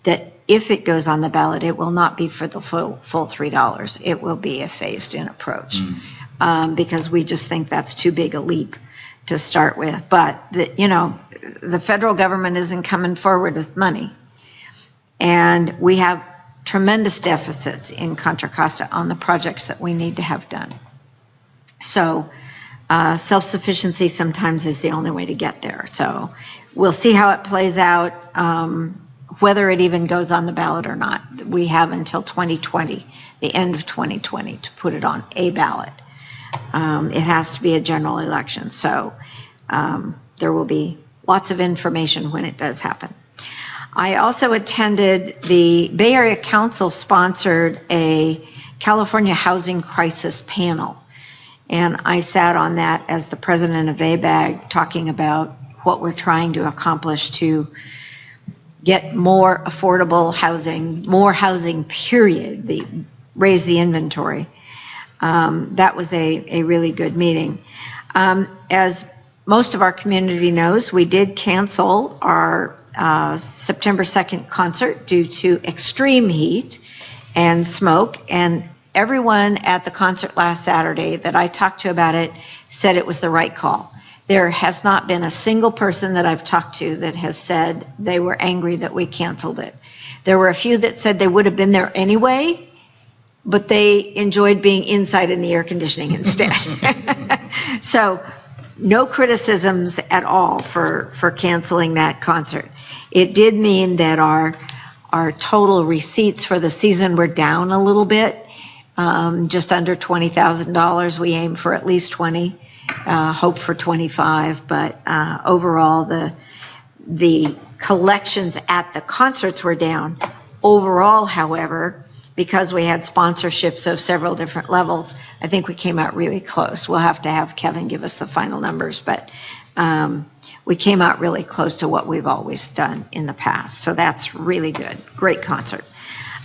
that if it goes on the ballot, it will not be for the full $3. It will be a phased-in approach because we just think that's too big a leap to start with. But the federal government isn't coming forward with money, and we have tremendous deficits in Contra Costa on the projects that we need to have done. So self-sufficiency sometimes is the only way to get there. So we'll see how it plays out, whether it even goes on the ballot or not. We have until 2020, the end of 2020, to put it on a ballot. It has to be a general election, so there will be lots of information when it does happen. I also attended the Bay Area Council sponsored a California housing crisis panel, and I sat on that as the president of ABAG, talking about what we're trying to accomplish to get more affordable housing, more housing period, raise the inventory. That was a really good meeting. As most of our community knows, we did cancel our September 2nd concert due to extreme heat and smoke. And everyone at the concert last Saturday that I talked to about it said it was the right call. There has not been a single person that I've talked to that has said they were angry that we canceled it. There were a few that said they would have been there anyway, but they enjoyed being inside in the air conditioning instead. So no criticisms at all for canceling that concert. It did mean that our total receipts for the season were down a little bit, just under $20,000. We aim for at least 20, hope for 25, but overall the collections at the concerts were down. Overall, however, because we had sponsorships of several different levels, I think we came out really close. We'll have to have Kevin give us the final numbers, but we came out really close to what we've always done in the past. So that's really good. Great concert.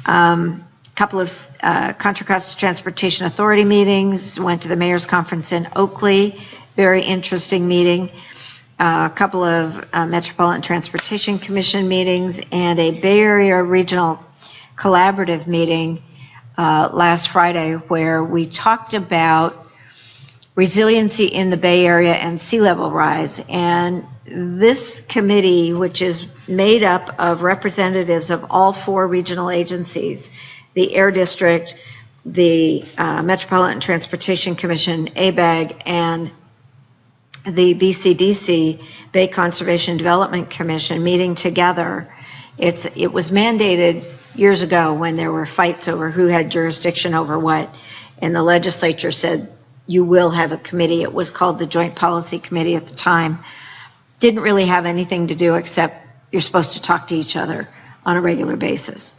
Couple of Contra Costa Transportation Authority meetings, went to the mayor's conference in Oakley, very interesting meeting. A couple of Metropolitan Transportation Commission meetings and a Bay Area Regional Collaborative meeting last Friday where we talked about resiliency in the Bay Area and sea level rise. And this committee, which is made up of representatives of all 4 regional agencies, the Air District, the Metropolitan Transportation Commission, ABAG, and the BCDC, Bay Conservation Development Commission, meeting together. It was mandated years ago when there were fights over who had jurisdiction over what, and the legislature said, you will have a committee. It was called the Joint Policy Committee at the time. Didn't really have anything to do except you're supposed to talk to each other on a regular basis.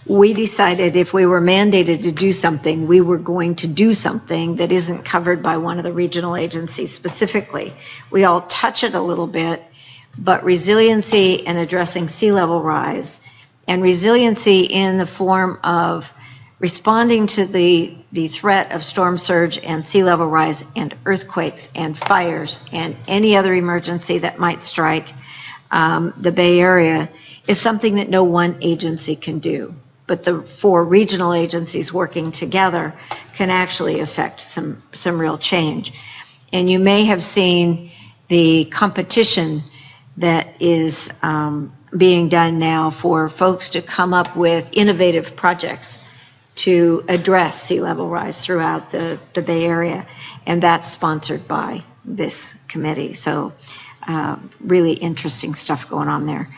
We decided if we were mandated to do something, we were going to do something that isn't covered by one of the regional agencies specifically. We all touch it a little bit, but resiliency and addressing sea level rise, and resiliency in the form of responding to the threat of storm surge and sea level rise and earthquakes and fires and any other emergency that might strike the Bay Area is something that no one agency can do. But the 4 regional agencies working together can actually affect some real change. And you may have seen the competition that is being done now for folks to come up with innovative projects to address sea level rise throughout the Bay Area. And that's sponsored by this committee. So really interesting stuff going on there.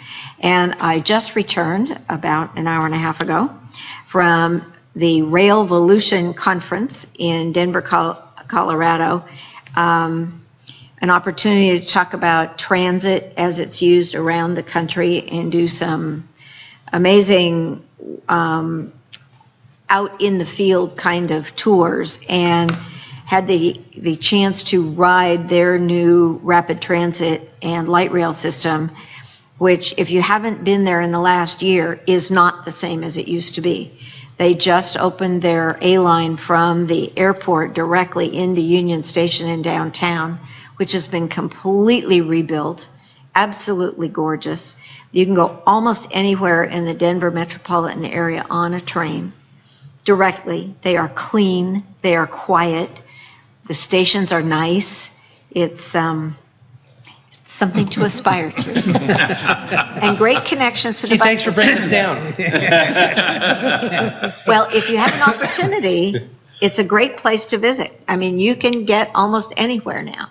And I just returned about an hour and a half ago from the Railvolution Conference in Denver, Colorado. An opportunity to talk about transit as it's used around the country and do some amazing out in the field kind of tours, and had the chance to ride their new rapid transit and light rail system, which if you haven't been there in the last year is not the same as it used to be. They just opened their A-line from the airport directly into Union Station in downtown, which has been completely rebuilt, absolutely gorgeous. You can go almost anywhere in the Denver metropolitan area on a train directly. They are clean, they are quiet, the stations are nice. It's something to aspire to. And great connections to the bus Thanks for bringing us down. Well, if you have an opportunity, it's a great place to visit. I mean, you can get almost anywhere now.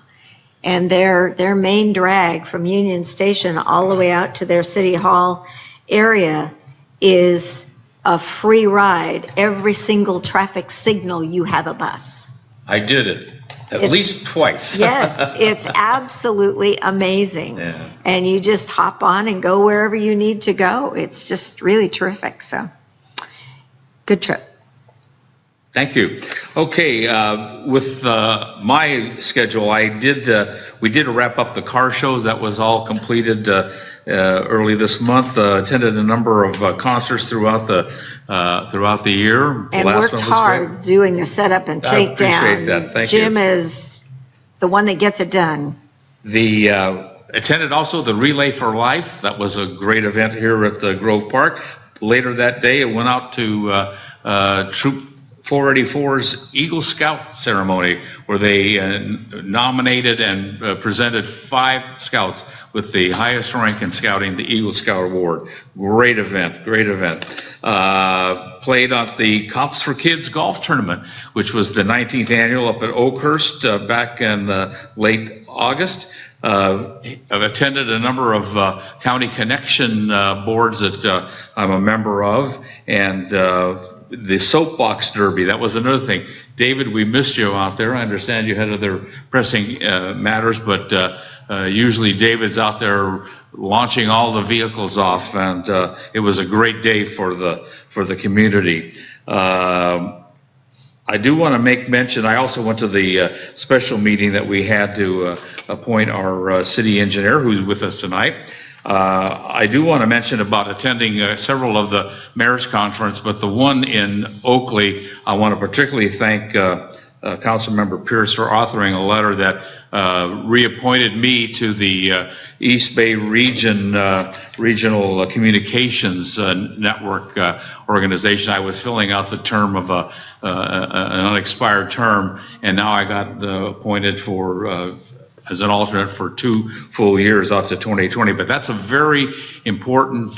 And their main drag from Union Station all the way out to their City Hall area is a free ride. Every single traffic signal, you have a bus. I did it at least twice. Yes, it's absolutely amazing. Yeah. And you just hop on and go wherever you need to go. It's just really terrific. So, good trip. Thank you. Okay, with my schedule, we did wrap up the car shows. That was all completed early this month. Attended a number of concerts throughout the year. And worked hard doing the setup and takedown. I appreciate that. Thank you. Jim is the one that gets it done. Attended also the Relay for Life. That was a great event here at the Grove Park. Later that day, I went out to Troop 484's Eagle Scout ceremony, where they nominated and presented 5 scouts with the highest rank in scouting, the Eagle Scout Award. Great event, great event. Played at the Cops for Kids golf tournament, which was the 19th annual up at Oakhurst back in late August. I've attended a number of county connection boards that I'm a member of, and the soapbox derby, that was another thing. David, we missed you out there. I understand you had other pressing matters, but usually David's out there launching all the vehicles off, and it was a great day for the community. I do want to make mention, I also went to the special meeting that we had to appoint our city engineer, who's with us tonight. I do want to mention about attending several of the mayor's conference, but the one in Oakley, I want to particularly thank Councilmember Pierce for authoring a letter that reappointed me to the East Bay Regional Communications Network organization. I was filling out the term of an unexpired term, and now I got appointed for as an alternate for 2 full years out to 2020. But that's a very important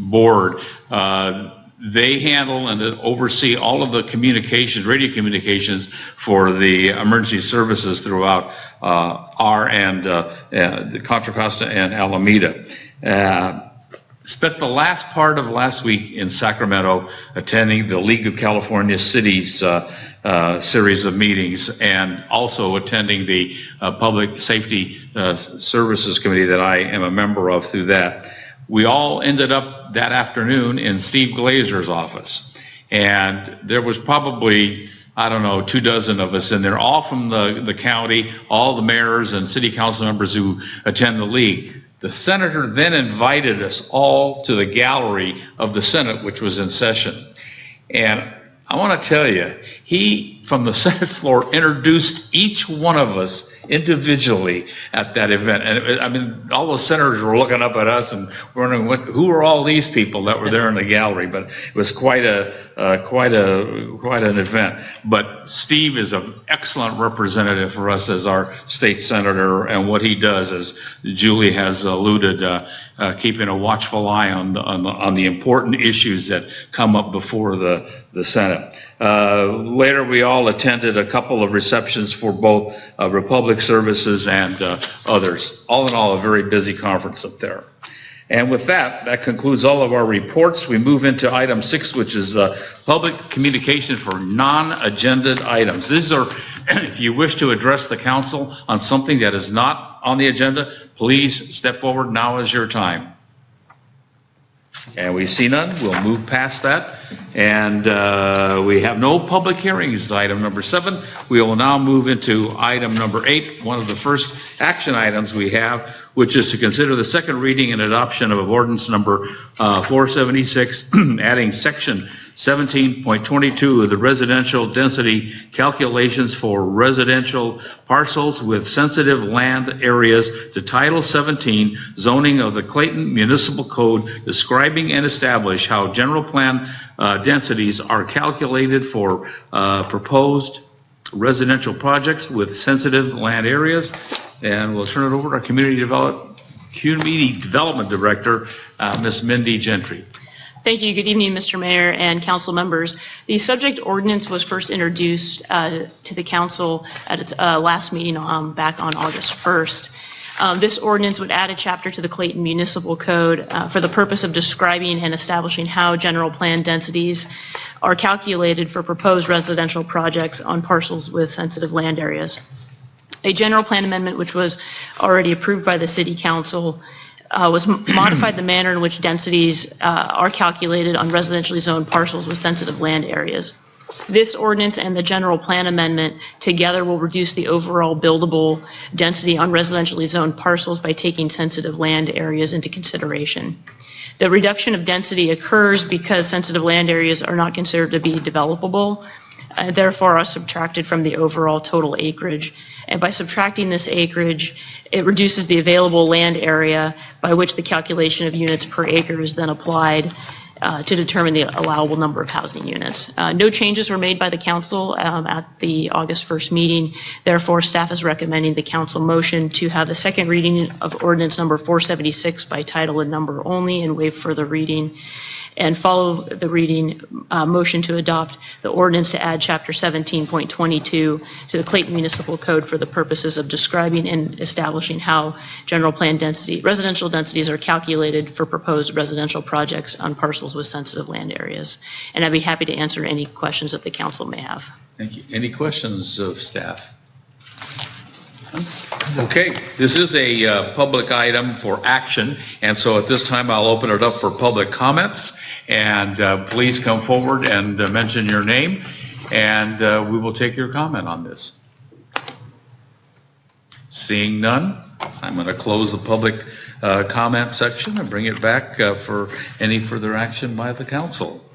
board. They handle and oversee all of the communications, radio communications for the emergency services throughout the Contra Costa and Alameda. Spent the last part of last week in Sacramento attending the League of California Cities series of meetings, and also attending the Public Safety Services Committee that I am a member of through that. We all ended up that afternoon in Steve Glazer's office, and there was probably, I don't know, 24 of us in there, all from the county, all the mayors and city council members who attend the league. The senator then invited us all to the gallery of the Senate, which was in session. And I want to tell you, he, from the Senate floor, introduced each one of us individually at that event. And I mean, all those senators were looking up at us and wondering who are all these people that were there in the gallery. But it was quite an event. But Steve is an excellent representative for us as our state senator, and what he does, as Julie has alluded, keeping a watchful eye on the important issues that come up before the Senate. Later, we all attended a couple of receptions for both Republic Services and others. All in all, a very busy conference up there. And with that, that concludes all of our reports. We move into item 6, which is public communication for non-agenda items. These are, if you wish to address the council on something that is not on the agenda, please step forward. Now is your time. And we see none. We'll move past that. And we have no public hearings, item number 7. We will now move into item number 8, one of the first action items we have, which is to consider the second reading and adoption of ordinance number 476, adding section 17.22 of the residential density calculations for residential parcels with sensitive land areas to Title 17 zoning of the Clayton Municipal Code, describing and establish how general plan densities are calculated for proposed residential projects with sensitive land areas. And we'll turn it over to our Community Development Director, Ms. Mindy Gentry. Thank you. Good evening, Mr. Mayor and council members. The subject ordinance was first introduced to the council at its last meeting back on August 1st. This ordinance would add a chapter to the Clayton Municipal Code for the purpose of describing and establishing how general plan densities are calculated for proposed residential projects on parcels with sensitive land areas. A general plan amendment, which was already approved by the City Council, was modified the manner in which densities are calculated on residentially zoned parcels with sensitive land areas. This ordinance and the general plan amendment together will reduce the overall buildable density on residentially zoned parcels by taking sensitive land areas into consideration. The reduction of density occurs because sensitive land areas are not considered to be developable, therefore are subtracted from the overall total acreage. And by subtracting this acreage, it reduces the available land area by which the calculation of units per acre is then applied. to determine the allowable number of housing units. No changes were made by the council at the August 1st meeting. Therefore, staff is recommending the council motion to have the second reading of ordinance number 476 by title and number only and waive further reading, and follow the reading motion to adopt the ordinance to add chapter 17.22 to the Clayton Municipal Code for the purposes of describing and establishing how general plan density, residential densities are calculated for proposed residential projects on parcels with sensitive land areas. And I'd be happy to answer any questions that the council may have. Thank you. Any questions of staff? Okay, this is a public item for action, and so at this time I'll open it up for public comments, and please come forward and mention your name, and we will take your comment on this. Seeing none, I'm going to close the public comment section and bring it back for any further action by the council.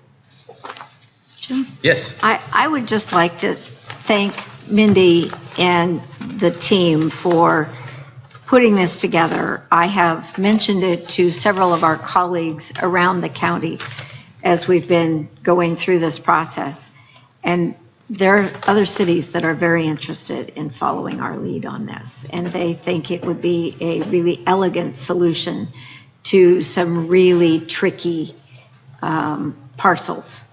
Jim? Yes. I would just like to thank Mindy and the team for putting this together. I have mentioned it to several of our colleagues around the county as we've been going through this process. And there are other cities that are very interested in following our lead on this. And they think it would be a really elegant solution to some really tricky parcels.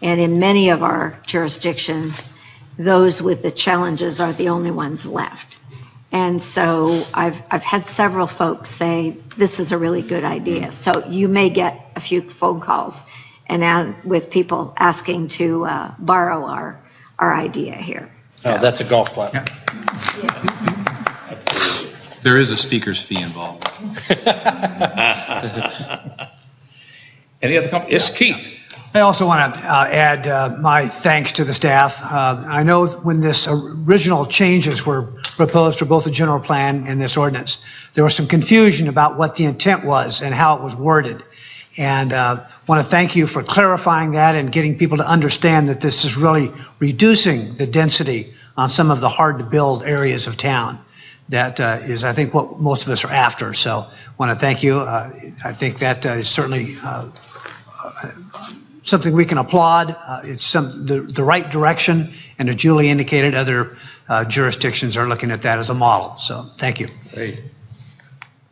And in many of our jurisdictions, those with the challenges are the only ones left. And so I've had several folks say, this is a really good idea. So you may get a few phone calls and with people asking to borrow our idea here. So. Oh, that's a golf clap. Yeah. There is a speaker's fee involved. Any other comments? Yes, Keith. I also want to add my thanks to the staff. I know when this original changes were proposed for both the general plan and this ordinance, there was some confusion about what the intent was and how it was worded. And want to thank you for clarifying that and getting people to understand that this is really reducing the density on some of the hard-to-build areas of town. That is, I think, what most of us are after. So want to thank you. I think that is certainly something we can applaud. It's the right direction, and as Julie indicated, other jurisdictions are looking at that as a model. So thank you. Great.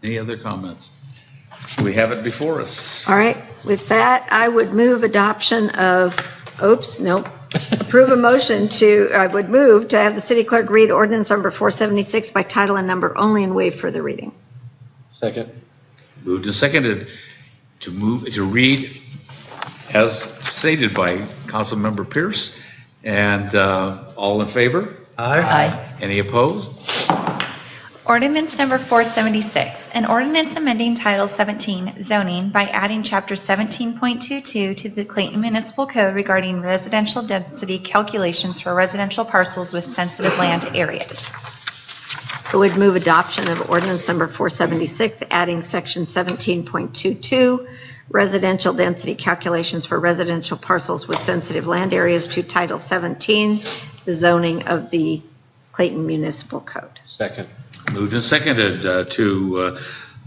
Any other comments? We have it before us. All right, with that, I would move adoption of, approve a motion to, I would move to have the city clerk read ordinance number 476 by title and number only and waive further reading. Second. Moved and seconded to read as stated by Councilmember Pierce. And all in favor? Aye. Any opposed? Ordinance number 476, an ordinance amending Title 17 zoning by adding Chapter 17.22 to the Clayton Municipal Code regarding residential density calculations for residential parcels with sensitive land areas. I would move adoption of ordinance number 476, adding section 17.22, residential density calculations for residential parcels with sensitive land areas to Title 17, the zoning of the Clayton Municipal Code. Second. Moved and seconded to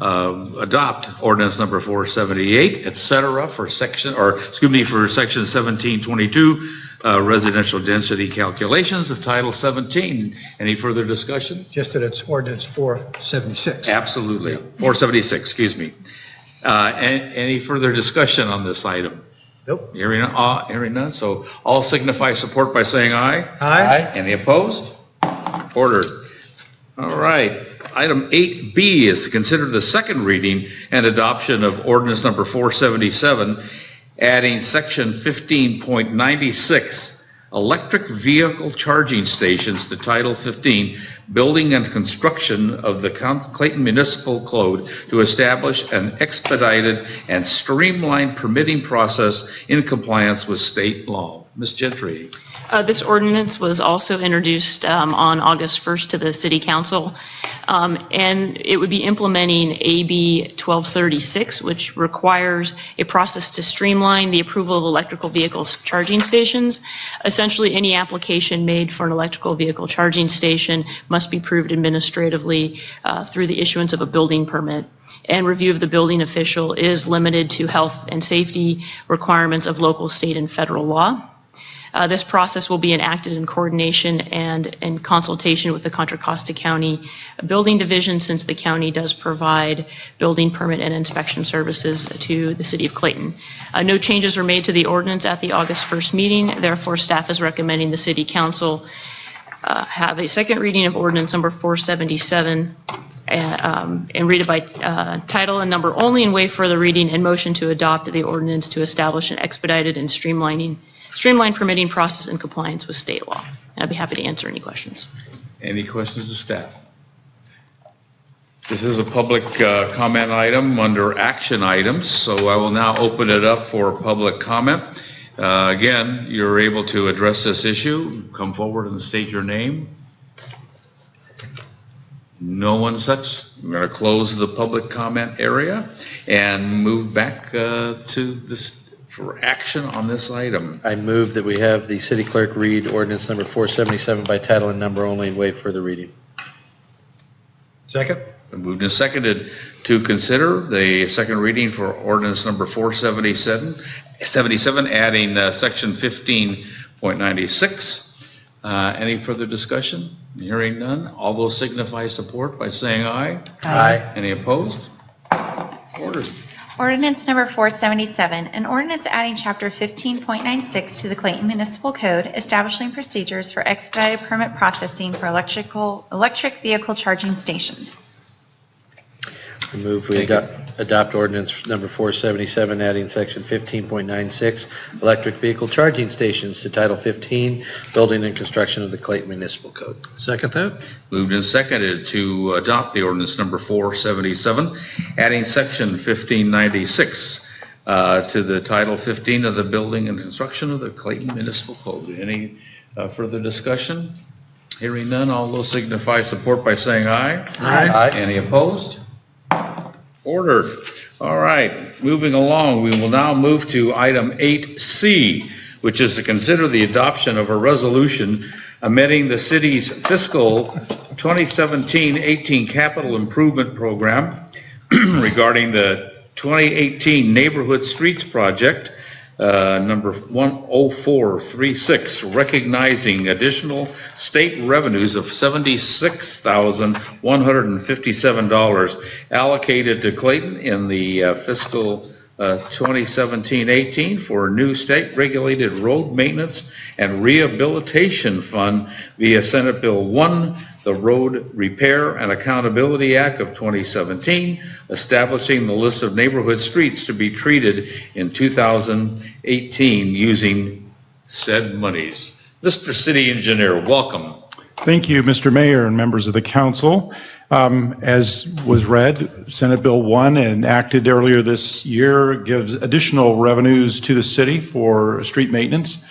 adopt ordinance number 478, et cetera, for section 1722, residential density calculations of Title 17. Any further discussion? Just that it's ordinance 476. Absolutely. 476, excuse me. Any further discussion on this item? Nope. Hearing none, so all signify support by saying aye. Aye. Any opposed? Ordered. All right. Item 8B is to consider the second reading and adoption of ordinance number 477, adding section 15.96, electric vehicle charging stations to Title 15, building and construction of the Clayton Municipal Code to establish an expedited and streamlined permitting process in compliance with state law. Ms. Gentry. This ordinance was also introduced on August 1st to the City Council, and it would be implementing AB 1236, which requires a process to streamline the approval of electrical vehicle charging stations. Essentially, any application made for an electrical vehicle charging station must be approved administratively through the issuance of a building permit. and review of the building official is limited to health and safety requirements of local, state, and federal law. This process will be enacted in coordination and in consultation with the Contra Costa County Building Division, since the county does provide building permit and inspection services to the city of Clayton. No changes were made to the ordinance at the August 1st meeting. Therefore, staff is recommending the city council have a second reading of ordinance number 477 and read it by title and number only and waive further reading, and motion to adopt the ordinance to establish an expedited and streamlined permitting process in compliance with state law. And I'd be happy to answer any questions. Any questions of staff? This is a public comment item under action items, so I will now open it up for public comment. Again, you're able to address this issue. Come forward and state your name. No one such. We're going to close the public comment area and move back to this for action on this item. I move that we have the city clerk read ordinance number 477 by title and number only and waive further reading. Second. Been moved and seconded to consider the second reading for ordinance number 477, adding section 15.96. Any further discussion? Hearing none. All those signify support by saying aye. Aye. Any opposed? Ordered. Ordinance number 477, an ordinance adding chapter 15.96 to the Clayton Municipal Code, establishing procedures for expedited permit processing for electric vehicle charging stations. I move we adopt ordinance number 477, adding section 15.96, electric vehicle charging stations, to title 15, building and construction of the Clayton Municipal Code. Second that. Moved and seconded to adopt the ordinance number 477, adding section 1596 to the title 15 of the building and construction of the Clayton Municipal Code. Any further discussion? Hearing none, all those signify support by saying aye. Aye. Any opposed? Ordered. All right, moving along, we will now move to item 8C, which is to consider the adoption of a resolution amending the city's fiscal 2017-18 capital improvement program regarding the 2018 Neighborhood Streets Project, number 10436, recognizing additional state revenues of $76,157 allocated to Clayton in the fiscal 2017-18 for a new state-regulated road maintenance and rehabilitation fund via Senate Bill 1, the Road Repair and Accountability Act of 2017, establishing the list of neighborhood streets to be treated in 2018 using said monies. Mr. City Engineer, welcome. Thank you, Mr. Mayor and members of the council. As was read, Senate Bill 1, enacted earlier this year, gives additional revenues to the city for street maintenance.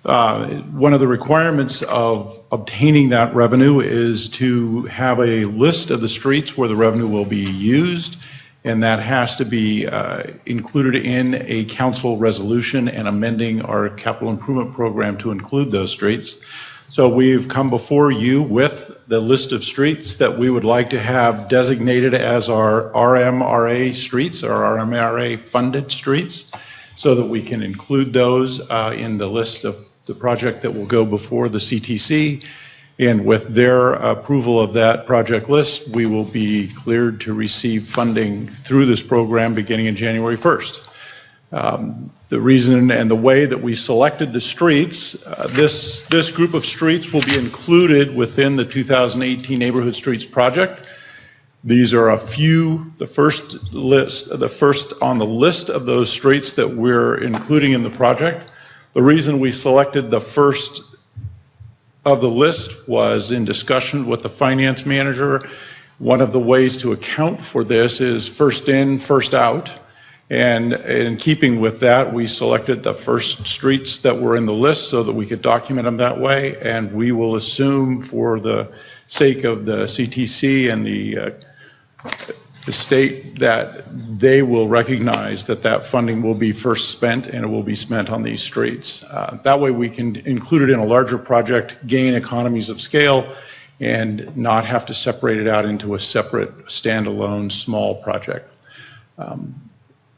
One of the requirements of obtaining that revenue is to have a list of the streets where the revenue will be used, and that has to be included in a council resolution and amending our capital improvement program to include those streets. So we've come before you with the list of streets that we would like to have designated as our RMRA streets, or RMRA funded streets, so that we can include those in the list of the project that will go before the CTC. And with their approval of that project list, we will be cleared to receive funding through this program beginning in January 1st. The reason and the way that we selected the streets, this group of streets will be included within the 2018 Neighborhood Streets Project. These are a few, the first on the list of those streets that we're including in the project. The reason we selected the first of the list was in discussion with the finance manager. One of the ways to account for this is first in, first out. And in keeping with that, we selected the first streets that were in the list so that we could document them that way. And we will assume, for the sake of the CTC and the state, that they will recognize that that funding will be first spent, and it will be spent on these streets. That way we can include it in a larger project, gain economies of scale, and not have to separate it out into a separate standalone small project.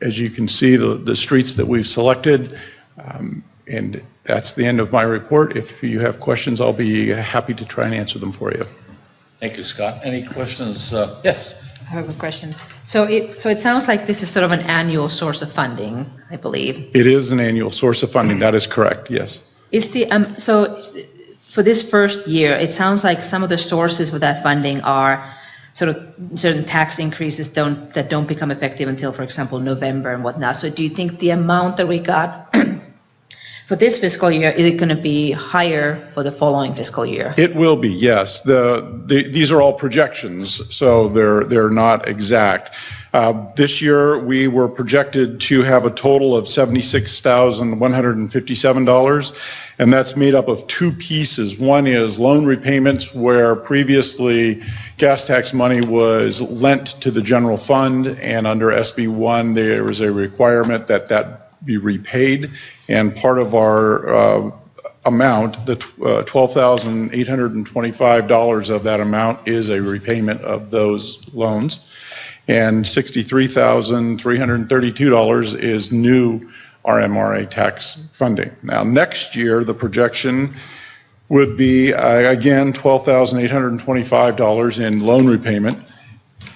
As you can see, the streets that we've selected, and that's the end of my report. If you have questions, I'll be happy to try and answer them for you. Thank you, Scott. Any questions? Yes. I have a question. So it sounds like this is sort of an annual source of funding, I believe. It is an annual source of funding. That is correct, yes. Is the, so for this first year, it sounds like some of the sources for that funding are sort of certain tax increases that don't become effective until, for example, November and whatnot. So do you think the amount that we got for this fiscal year, is it going to be higher for the following fiscal year? It will be, yes. These are all projections, so they're not exact. This year, we were projected to have a total of $76,157, and that's made up of two pieces. One is loan repayments, where previously gas tax money was lent to the general fund, and under SB 1, there was a requirement that be repaid, and part of our amount, the $12,825 of that amount is a repayment of those loans, and $63,332 is new RMRA tax funding. Now, next year, the projection would be, again, $12,825 in loan repayment.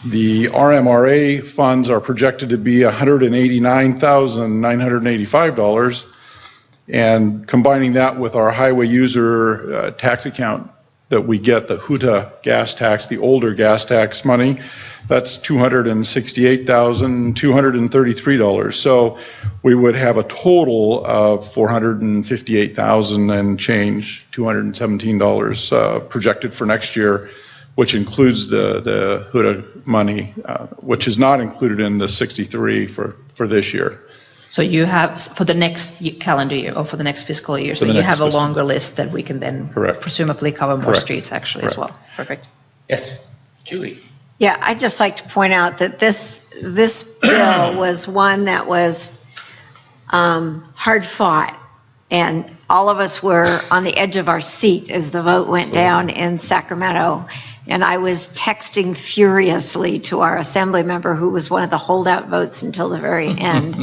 The RMRA funds are projected to be $189,985, and combining that with our highway user tax account that we get, the HUTA gas tax, the older gas tax money, that's $268,233. So we would have a total of $458,000 and change, $217 projected for next year, which includes the HUTA money, which is not included in the 63 for this year. So you have, for the next calendar year, or for the next fiscal year, so you have a longer list that we can then presumably cover more streets actually as well. Perfect. Yes, Julie. Yeah, I'd just like to point out that this bill was one that was hard fought, and all of us were on the edge of our seat as the vote went down in Sacramento. And I was texting furiously to our assembly member, who was one of the holdout votes until the very end,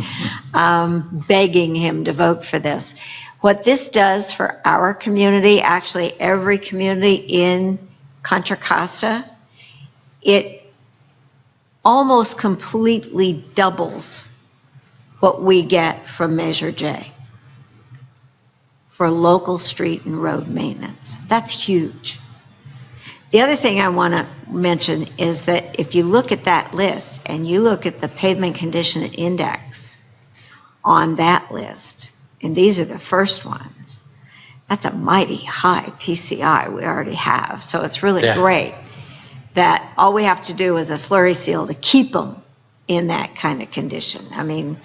begging him to vote for this. What this does for our community, actually every community in Contra Costa, it almost completely doubles what we get from Measure J for local street and road maintenance. That's huge. The other thing I want to mention is that if you look at that list and you look at the pavement condition index on that list, and these are the first ones, that's a mighty high PCI we already have. So it's really great that all we have to do is a slurry seal to keep them in that kind of condition. I mean,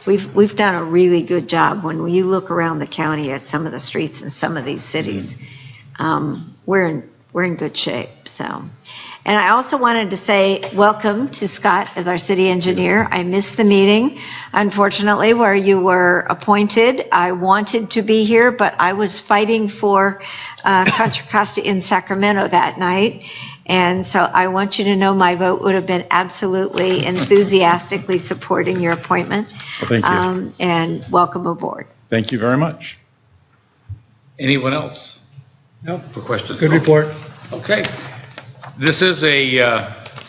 we've done a really good job. When you look around the county at some of the streets in some of these cities, we're in good shape. So, and I also wanted to say welcome to Scott as our city engineer. I missed the meeting, unfortunately, where you were appointed. I wanted to be here, but I was fighting for Contra Costa in Sacramento that night. And so I want you to know my vote would have been absolutely enthusiastically supporting your appointment. Well, thank you. And welcome aboard. Thank you very much. Anyone else? No. For questions? Good report. Okay. This is a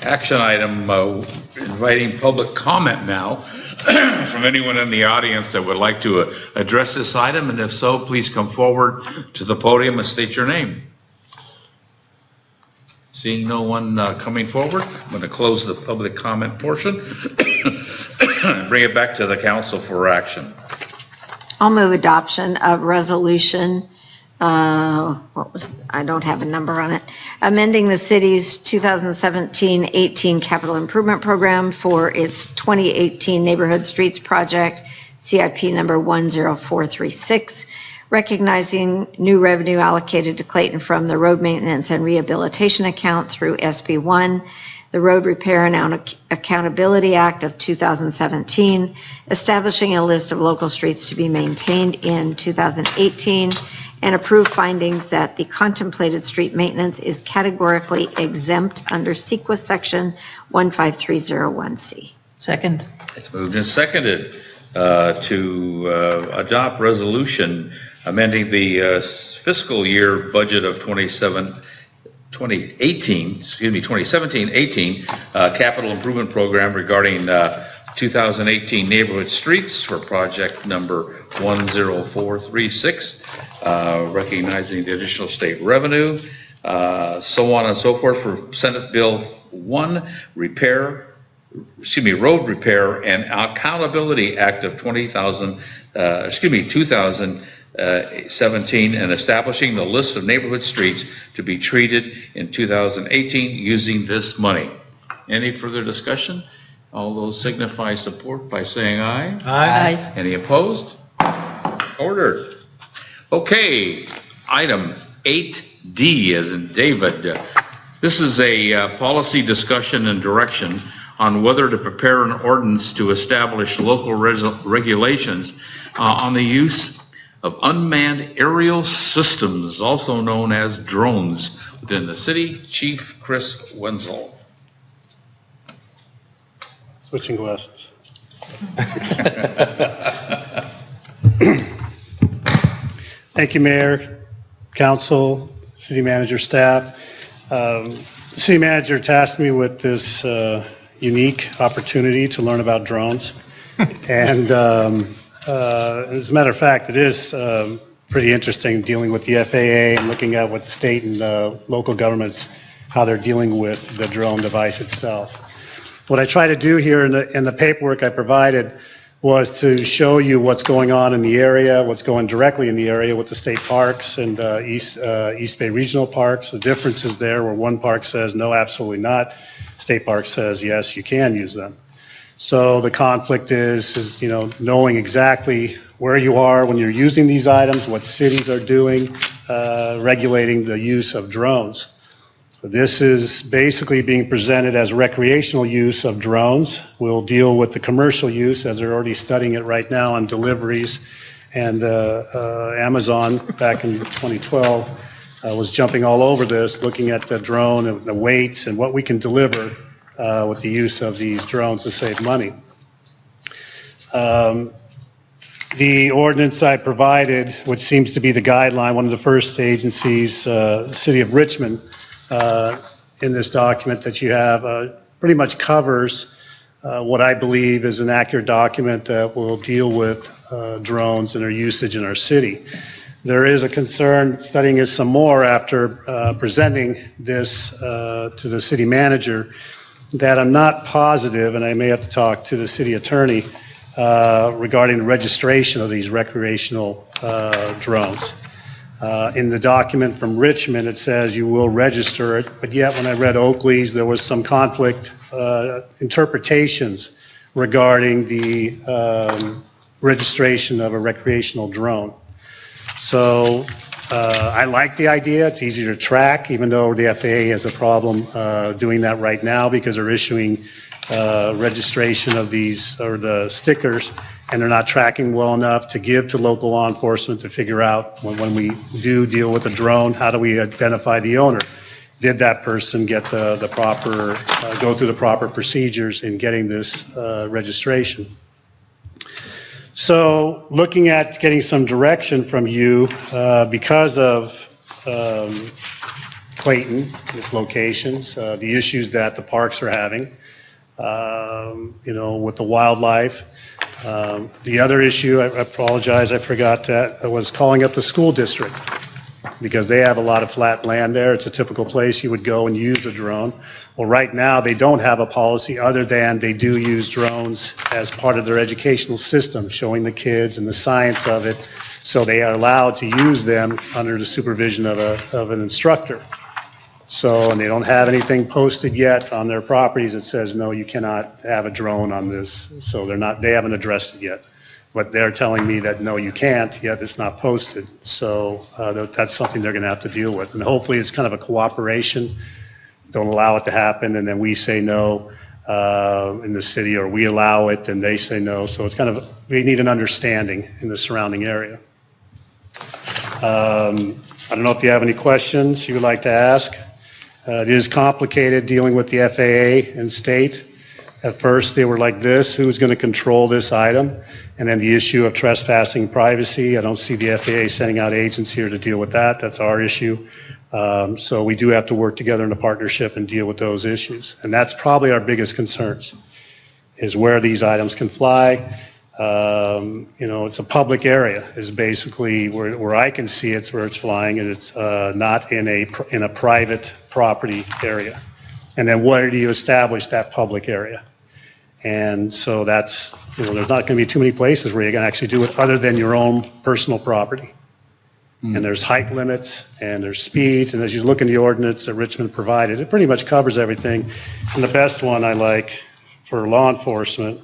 action item inviting public comment now from anyone in the audience that would like to address this item. And if so, please come forward to the podium and state your name. Seeing no one coming forward, I'm going to close the public comment portion and bring it back to the council for action. I'll move adoption of resolution, I don't have a number on it, amending the city's 2017-18 capital improvement program for its 2018 Neighborhood Streets Project, CIP number 10436, recognizing new revenue allocated to Clayton from the Road Maintenance and Rehabilitation Account through SB 1, the Road Repair and Accountability Act of 2017, establishing a list of local streets to be maintained in 2018, and approve findings that the contemplated street maintenance is categorically exempt under CEQA Section 15301C. Second. It's moved and seconded to adopt resolution amending the fiscal year budget of 2017-18 capital improvement program regarding 2018 neighborhood streets for project number 10436, recognizing the additional state revenue, so on and so forth for Senate Bill 1, Road Repair and Accountability Act of 2017, and establishing the list of neighborhood streets to be treated in 2018 using this money. Any further discussion? All those signify support by saying aye. Aye. Any opposed? Ordered. Okay, item 8D as in David. This is a policy discussion and direction on whether to prepare an ordinance to establish local regulations on the use of unmanned aerial systems, also known as drones, within the city. Chief Chris Wenzel. Switching glasses. Thank you, Mayor, Council, City Manager, staff. The City Manager tasked me with this unique opportunity to learn about drones. And as a matter of fact, it is pretty interesting dealing with the FAA and looking at what state and local governments, how they're dealing with the drone device itself. What I try to do here in the paperwork I provided was to show you what's going on in the area, what's going directly in the area with the state parks and East Bay Regional Parks. The difference is there where one park says no, absolutely not. State park says yes, you can use them. So the conflict is knowing exactly where you are when you're using these items, what cities are doing, regulating the use of drones. This is basically being presented as recreational use of drones. We'll deal with the commercial use as they're already studying it right now on deliveries. And Amazon back in 2012 was jumping all over this, looking at the drone and the weights and what we can deliver with the use of these drones to save money. The ordinance I provided, which seems to be the guideline, one of the first agencies, City of Richmond, in this document that you have, pretty much covers what I believe is an accurate document that will deal with drones and their usage in our city. There is a concern, studying it some more after presenting this to the city manager, that I'm not positive, and I may have to talk to the city attorney regarding the registration of these recreational drones. In the document from Richmond, it says you will register it, but yet when I read Oakley's, there was some conflict interpretations regarding the registration of a recreational drone. So I like the idea. It's easier to track, even though the FAA has a problem doing that right now because they're issuing registration of these, or the stickers, and they're not tracking well enough to give to local law enforcement to figure out when we do deal with a drone, how do we identify the owner? Did that person get the proper, go through the proper procedures in getting this registration? So looking at getting some direction from you because of Clayton, its locations, the issues that the parks are having, with the wildlife. The other issue, I apologize, I forgot that, I was calling up the school district because they have a lot of flat land there. It's a typical place you would go and use a drone. Well, right now they don't have a policy other than they do use drones as part of their educational system, showing the kids and the science of it. So they are allowed to use them under the supervision of an instructor. So, and they don't have anything posted yet on their properties that says, no, you cannot have a drone on this. So they haven't addressed it yet. But they're telling me that, no, you can't, yet it's not posted. So that's something they're gonna have to deal with. And hopefully it's kind of a cooperation. Don't allow it to happen, and then we say no in the city, or we allow it and they say no. So it's kind of, we need an understanding in the surrounding area. I don't know if you have any questions you would like to ask. It is complicated dealing with the FAA and state. At first, they were like this, who's going to control this item? And then the issue of trespassing privacy, I don't see the FAA sending out agents here to deal with that. That's our issue. So we do have to work together in a partnership and deal with those issues. And that's probably our biggest concerns, is where these items can fly. It's a public area is basically where I can see it's where it's flying, and it's not in a private property area. And then where do you establish that public area? And so that's, there's not going to be too many places where you can actually do it other than your own personal property. And there's height limits and there's speeds. And as you look in the ordinance that Richmond provided, it pretty much covers everything. And the best one I like for law enforcement: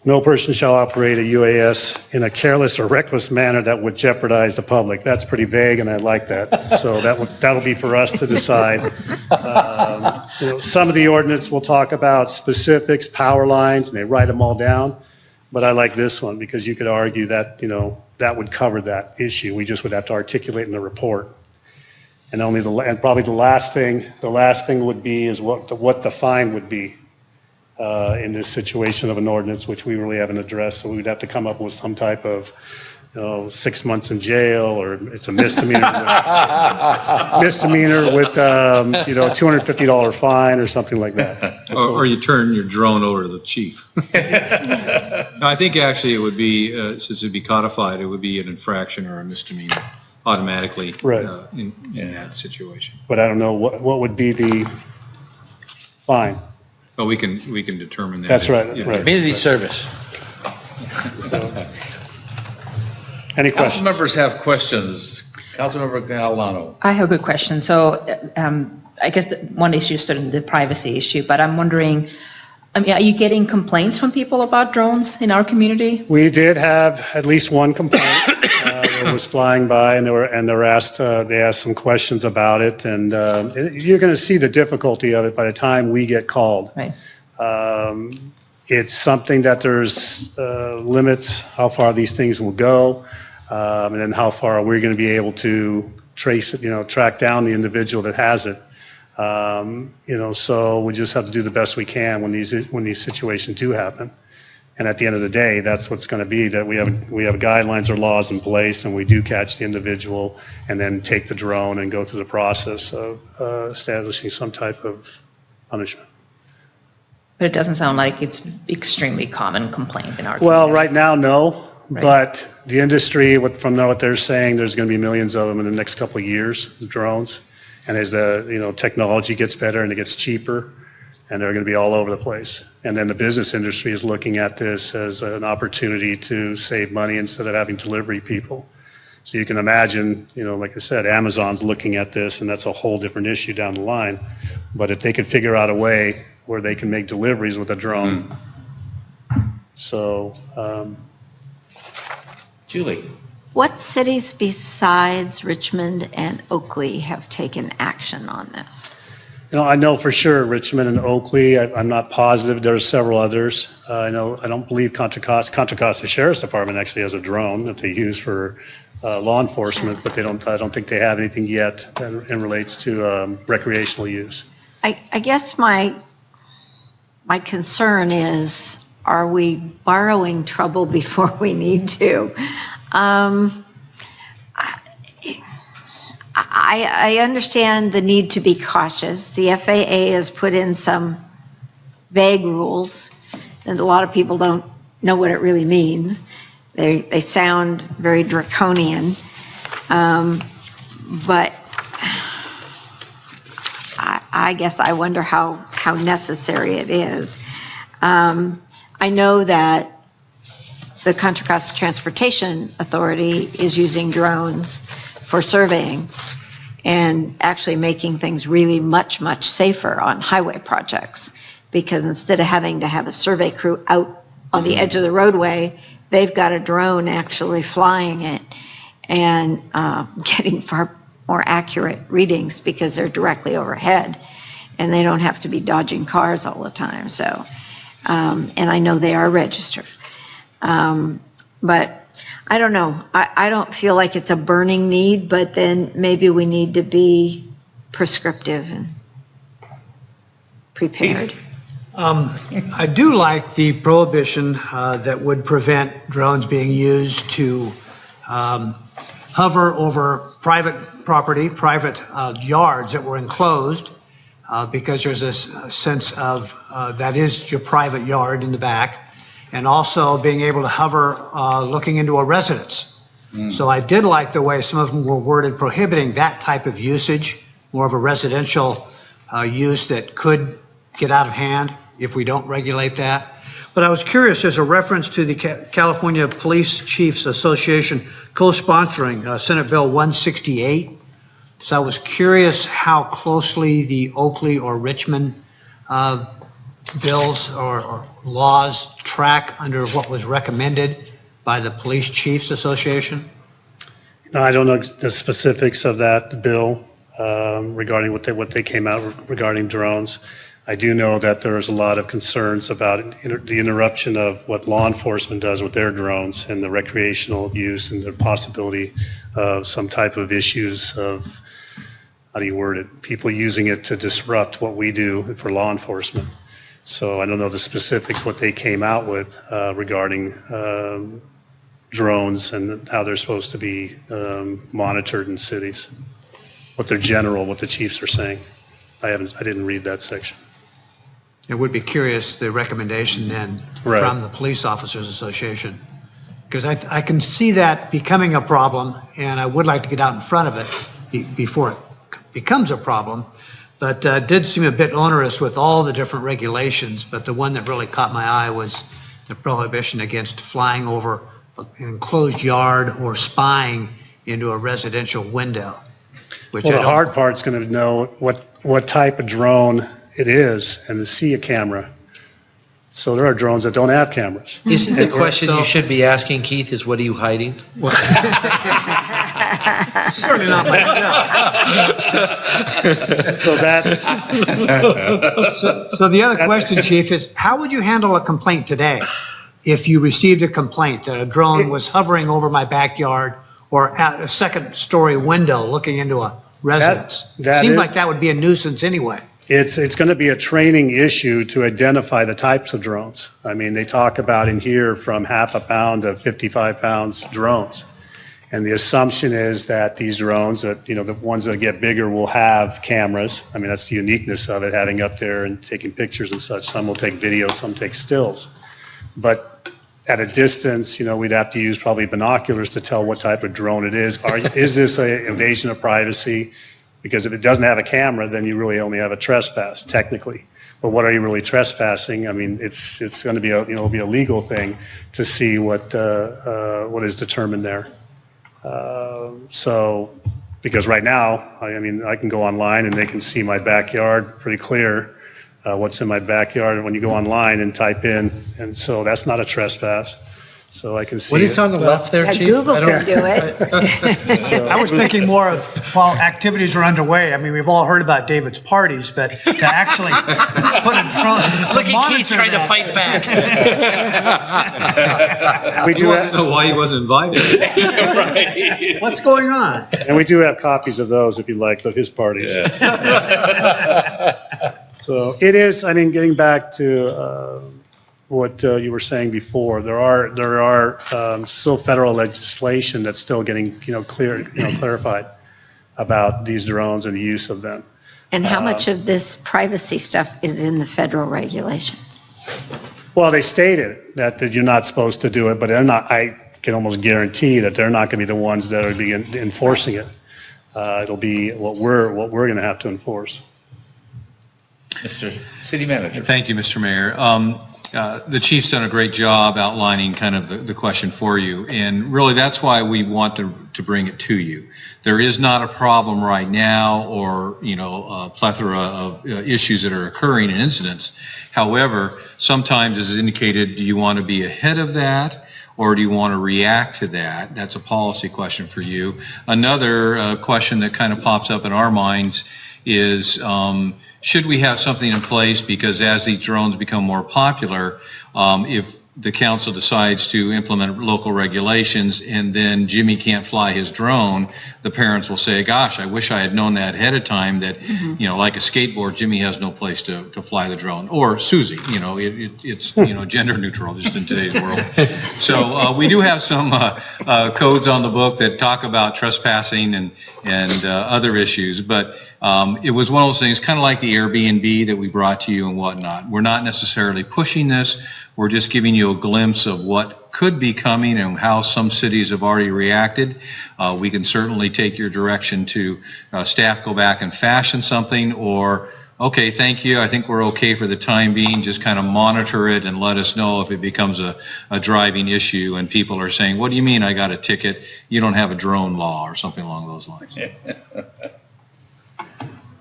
no person shall operate a UAS in a careless or reckless manner that would jeopardize the public. That's pretty vague, and I like that. So that'll be for us to decide. Some of the ordinance will talk about specifics, power lines, and they write them all down. But I like this one because you could argue that, that would cover that issue. We just would have to articulate in the report. And probably the last thing would be is what the fine would be. In this situation of an ordinance, which we really haven't addressed. So we would have to come up with some type of, 6 months in jail, or it's a misdemeanor with $250 fine or something like that. Or you turn your drone over to the chief. No, I think actually it would be, since it'd be codified, it would be an infraction or a misdemeanor automatically in that situation. But I don't know what would be the fine. Well, we can determine that. That's right. Community service. Any questions? Council members have questions. Councilmember Galano. I have a good question. So I guess one issue is certainly the privacy issue, but I'm wondering, are you getting complaints from people about drones in our community? We did have at least one complaint that was flying by, and they asked some questions about it, and you're going to see the difficulty of it by the time we get called. Right. It's something that there's limits how far these things will go, and then how far we're going to be able to trace it, track down the individual that has it. So we just have to do the best we can when these situations do happen. And at the end of the day, that's what's going to be, that we have guidelines or laws in place, and we do catch the individual and then take the drone and go through the process of establishing some type of punishment. But it doesn't sound like it's extremely common complaint in our community. Well, right now, no. Right. But the industry, from what they're saying, there's going to be millions of them in the next couple of years, the drones. And as the technology gets better and it gets cheaper, and they're going to be all over the place. And then the business industry is looking at this as an opportunity to save money instead of having delivery people. So you can imagine, like I said, Amazon's looking at this, and that's a whole different issue down the line. But if they could figure out a way where they can make deliveries with a drone. So, Julie. What cities besides Richmond and Oakley have taken action on this? I know for sure Richmond and Oakley. I'm not positive. There are several others. I don't believe Contra Costa Sheriff's Department actually has a drone that they use for law enforcement, but I don't think they have anything yet that relates to recreational use. I guess my concern is, are we borrowing trouble before we need to? I understand the need to be cautious. The FAA has put in some vague rules, and a lot of people don't know what it really means. They sound very draconian, but I guess I wonder how necessary it is. I know that the Contra Costa Transportation Authority is using drones for surveying and actually making things really much, much safer on highway projects, because instead of having to have a survey crew out on the edge of the roadway, they've got a drone actually flying it and getting far more accurate readings because they're directly overhead and they don't have to be dodging cars all the time. So, and I know they are registered. But I don't know. I don't feel like it's a burning need, but then maybe we need to be prescriptive and prepared. I do like the prohibition that would prevent drones being used to hover over private property, private yards that were enclosed, because there's a sense of that is your private yard in the back, and also being able to hover looking into a residence. So I did like the way some of them were worded prohibiting that type of usage, more of a residential use that could get out of hand if we don't regulate that. But I was curious, there's a reference to the California Police Chiefs Association co-sponsoring Senate Bill 168. So I was curious how closely the Oakley or Richmond bills or laws track under what was recommended by the Police Chiefs Association. No, I don't know the specifics of that bill regarding what they came out regarding drones. I do know that there's a lot of concerns about the interruption of what law enforcement does with their drones and the recreational use and the possibility of some type of issues of, how do you word it, people using it to disrupt what we do for law enforcement. So I don't know the specifics, what they came out with regarding drones and how they're supposed to be monitored in cities. What the chiefs are saying. I didn't read that section. It would be curious, the recommendation then Right. from the Police Officers Association. Because I can see that becoming a problem, and I would like to get out in front of it before it becomes a problem. But it did seem a bit onerous with all the different regulations, but the one that really caught my eye was the prohibition against flying over an enclosed yard or spying into a residential window. Which Well, I the don't- hard part's going to know what type of drone it is and to see a camera. So there are drones that don't have cameras. Isn't the question you should be asking, Keith, is what are you hiding? Certainly not myself. So the other question, Chief, is how would you handle a complaint today if you received a complaint that a drone was hovering over my backyard or at a second-story window looking into a residence? Seemed like that would be a nuisance anyway. It's going to be a training issue to identify the types of drones. I mean, they talk about in here from half a pound to 55 pounds drones. And the assumption is that these drones, that the ones that get bigger will have cameras. I mean, that's the uniqueness of it, having up there and taking pictures and such. Some will take video, some take stills. But at a distance, we'd have to use probably binoculars to tell what type of drone it is. Is this an invasion of privacy? Because if it doesn't have a camera, then you really only have a trespass, technically. But what are you really trespassing? I mean, it's going to be it'll be a legal thing to see what is determined there. So, because right now, I can go online and they can see my backyard pretty clear, what's in my backyard when you go online and type in, and so that's not a trespass. So I can see. What is on the left there, Chief? Google can do it. I was thinking more of while activities are underway. I mean, we've all heard about David's parties, but to actually put a drone. Look at Keith trying to fight back. We He do wants to know why he wasn't invited. Right. What's going on? And we do have copies of those if you like, of his parties. So it is, getting back to what you were saying before, there are still federal legislation that's still getting, clarified about these drones and the use of them. And how much of this privacy stuff is in the federal regulations? Well, they stated that you're not supposed to do it, but they're not, I can almost guarantee that they're not going to be the ones that are enforcing it. It'll be what we're going to have to enforce. Mr. City Manager. Thank you, Mr. Mayor. The chief's done a great job outlining kind of the question for you, and really that's why we want to bring it to you. There is not a problem right now or, a plethora of issues that are occurring and incidents. However, sometimes as indicated, do you want to be ahead of that or do you want to react to that? That's a policy question for you. Another question that kind of pops up in our minds is, should we have something in place, because as these drones become more popular, if the council decides to implement local regulations and then Jimmy can't fly his drone, the parents will say, gosh, I wish I had known that ahead of time that, you know, like a skateboard, Jimmy has no place to fly the drone. Or Susie, you know, it's, you know, gender neutral just in today's world. So we do have some codes on the book that talk about trespassing and other issues, but it was one of those things, kind of like the Airbnb that we brought to you and whatnot. We're not necessarily pushing this. We're just giving you a glimpse of what could be coming and how some cities have already reacted. We can certainly take your direction to staff go back and fashion something, or, okay, thank you, I think we're okay for the time being, just kind of monitor it and let us know if it becomes a driving issue and people are saying, what do you mean I got a ticket? You don't have a drone law, or something along those lines.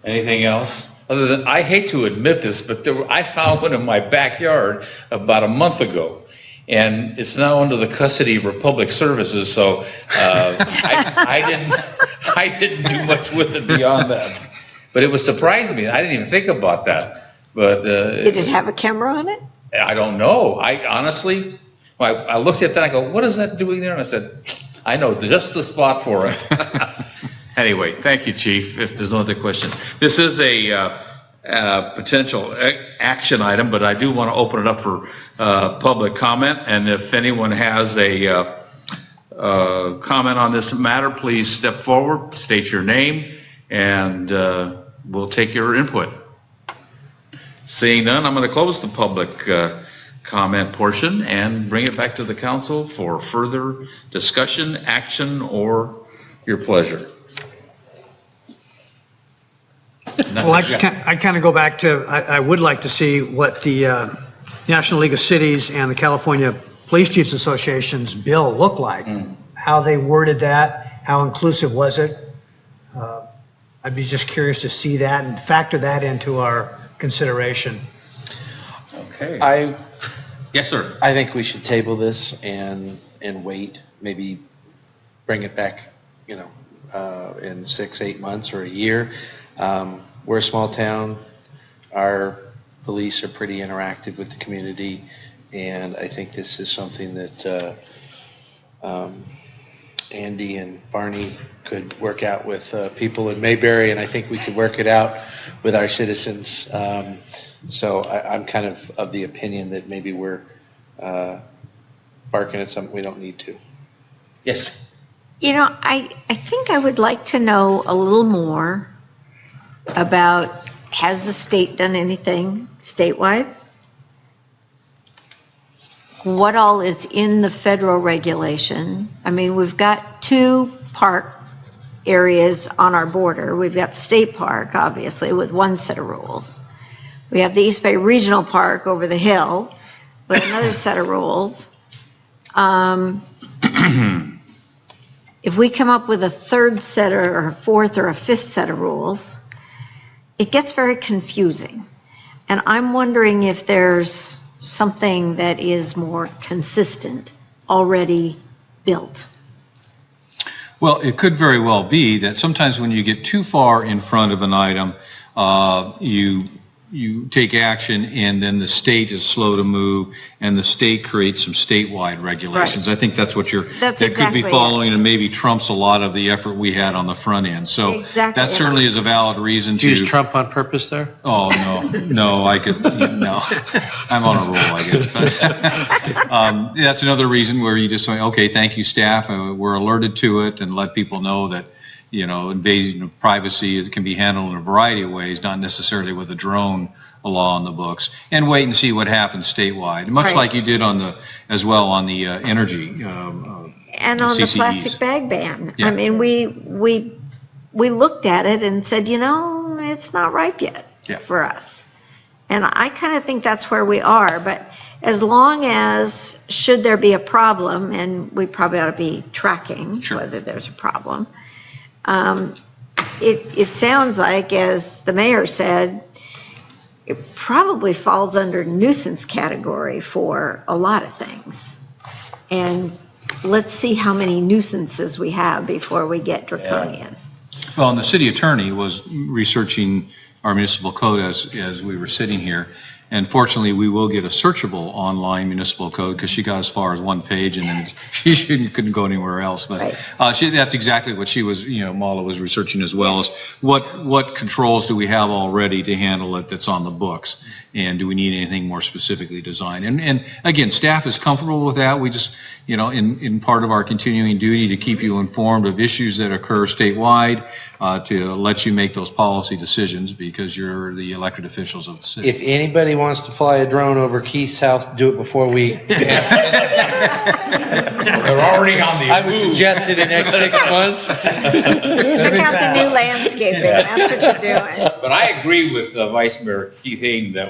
Anything else? Other than, I hate to admit this, but I found one in my backyard about a month ago, and it's now under the custody of Republic Services, so I didn't do much with it beyond that. But it was surprising me. I didn't even think about that. But Did it have a camera on it? I don't know. I honestly, I looked at that, I go, what is that doing there? And I said, I know just the spot for it. Anyway, thank you, Chief. If there's no other questions. This is a potential action item, but I do want to open it up for public comment. And if anyone has a comment on this matter, please step forward, state your name, and we'll take your input. Seeing none, I'm going to close the public comment portion and bring it back to the council for further discussion, action, or your pleasure. Well, I kind of go back to, I would like to see what the National League of Cities and the California Police Chiefs Association's bill looked like, how they worded that, how inclusive was it. I'd be just curious to see that and factor that into our consideration. Okay. Yes, sir. I think we should table this and wait, maybe bring it back, you know, in 6-8 months or a year. We're a small town. Our police are pretty interactive with the community, and I think this is something that Andy and Barney could work out with people in Mayberry, and I think we could work it out with our citizens. So I'm kind of the opinion that maybe we're barking at something we don't need to. Yes. You know, I think I would like to know a little more about, has the state done anything statewide? What all is in the federal regulation? I mean, we've got 2 park areas on our border. We've got State Park, obviously, with one set of rules. We have the East Bay Regional Park over the hill with another set of rules. If we come up with a 3rd set or a 4th or a 5th set of rules, it gets very confusing. And I'm wondering if there's something that is more consistent already built. Well, it could very well be that sometimes when you get too far in front of an item, you take action and then the state is slow to move and the state creates some statewide regulations. Right. I think that's what that could be following and maybe trumps a lot of the effort we had on the front end. So that certainly is a valid reason to use Trump on purpose there. Oh, no, I could, no, I'm on a roll, I guess. But, that's another reason where you just say, okay, thank you, staff. We're alerted to it and let people know that, you know, invasion of privacy can be handled in a variety of ways, not necessarily with a drone law on the books, and wait and see what happens statewide, much like you did on the energy and on the plastic bag ban. Yeah. I mean, we looked at it and said, you know, it's not ripe yet for us. And I kind of think that's where we are, but as long as, should there be a problem, and we probably ought to be tracking whether there's a problem, it sounds like, as the mayor said, it probably falls under nuisance category for a lot of things. And let's see how many nuisances we have before we get draconian. Yeah. Well, and the city attorney was researching our municipal code as we were sitting here, And fortunately, we will get a searchable online municipal code because she got as far as one page and then she couldn't go anywhere else. But that's exactly what she was, Mala was researching as well, is what controls do we have already to handle it that's on the books? And do we need anything more specifically designed? And again, staff is comfortable with that. We just, in part of our continuing duty to keep you informed of issues that occur statewide, to let you make those policy decisions because you're the elected officials of the city. If anybody wants to fly a drone over Keith's house, do it before we. They're already on the I would suggest it in the next 6 months. Check out the new landscaping, that's what you're doing. But I agree with Vice Mayor Keith Hayden that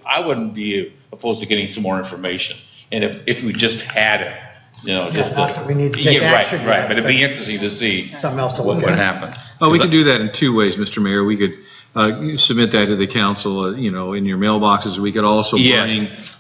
I wouldn't be opposed to getting some more information. And if we just had it, just Not that we need to take action right. yet, But it'd be interesting to see Something else to what look would at. happen. Well, we can do that in two ways, Mr. Mayor. We could submit that to the council, in your mailboxes. We could also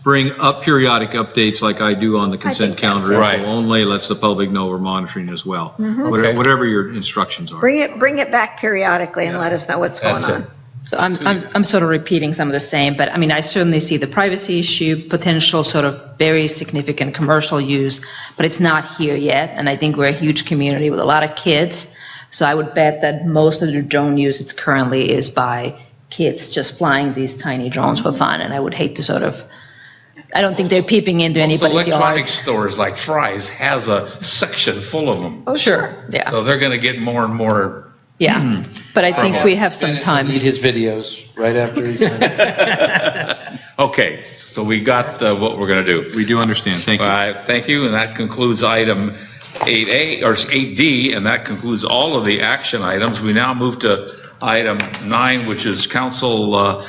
bring up periodic updates like I do on the consent calendar. Right. Info only lets the public know we're monitoring as well. Okay. Whatever your instructions are. Bring it back periodically and let us know what's going on. So I'm sort of repeating some of the same, but I mean, I certainly see the privacy issue, potential sort of very significant commercial use, but it's not here yet. And I think we're a huge community with a lot of kids. So I would bet that most of the drone usage currently is by kids just flying these tiny drones for fun. And I would hate to I don't think they're peeping into anybody's Electronic yards. stores like Fry's has a section full of them. Oh, sure, yeah. So they're going to get more and more. Yeah, but I think we have some time. Need his videos right after he's done. Okay, so we got what we're going to do. We do understand. Thank you. Thank you, and that concludes item 8A, or 8D, and that concludes all of the action items. We now move to item 9, which is council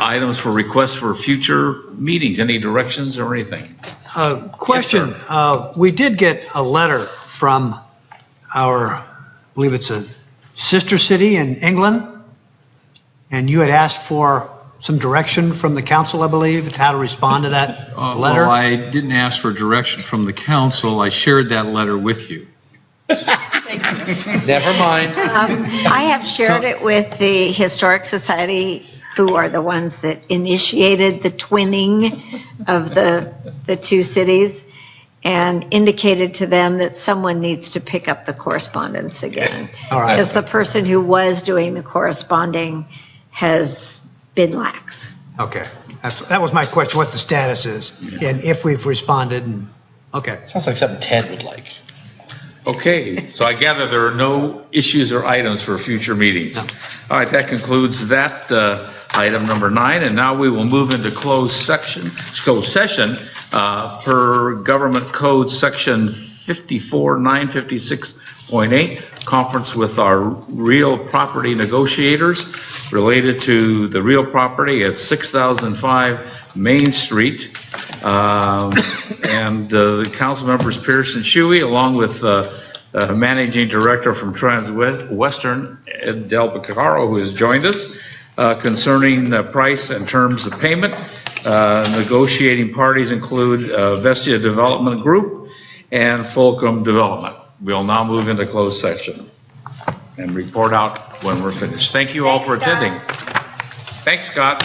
items for requests for future meetings. Any directions or anything? Question, we did get a letter from I believe it's a sister city in England, and you had asked for some direction from the council, I believe, how to respond to that letter? Well, I didn't ask for direction from the council. I shared that letter with you. Never mind. I have shared it with the Historic Society, who are the ones that initiated the twinning of the two cities, and indicated to them that someone needs to pick up the correspondence again. All right. Because the person who was doing the corresponding has been lax. Okay, that was my question, what the status is, and if we've responded, and, okay. Sounds like something Ted would like. Okay, so I gather there are no issues or items for future meetings. All right, that concludes that item number 9, and now we will move into closed session per Government Code Section 54-956.8, conference with our real property negotiators related to the real property at 6005 Main Street. And the council members Pierce and Shuey, along with Managing Director from Transwestern, Ed Del Picaro, who has joined us, concerning price and terms of payment. Negotiating parties include Vestia Development Group and Fulcrum Development. We'll now move into closed session and report out when we're finished. Thank you all for attending. Thanks, Scott.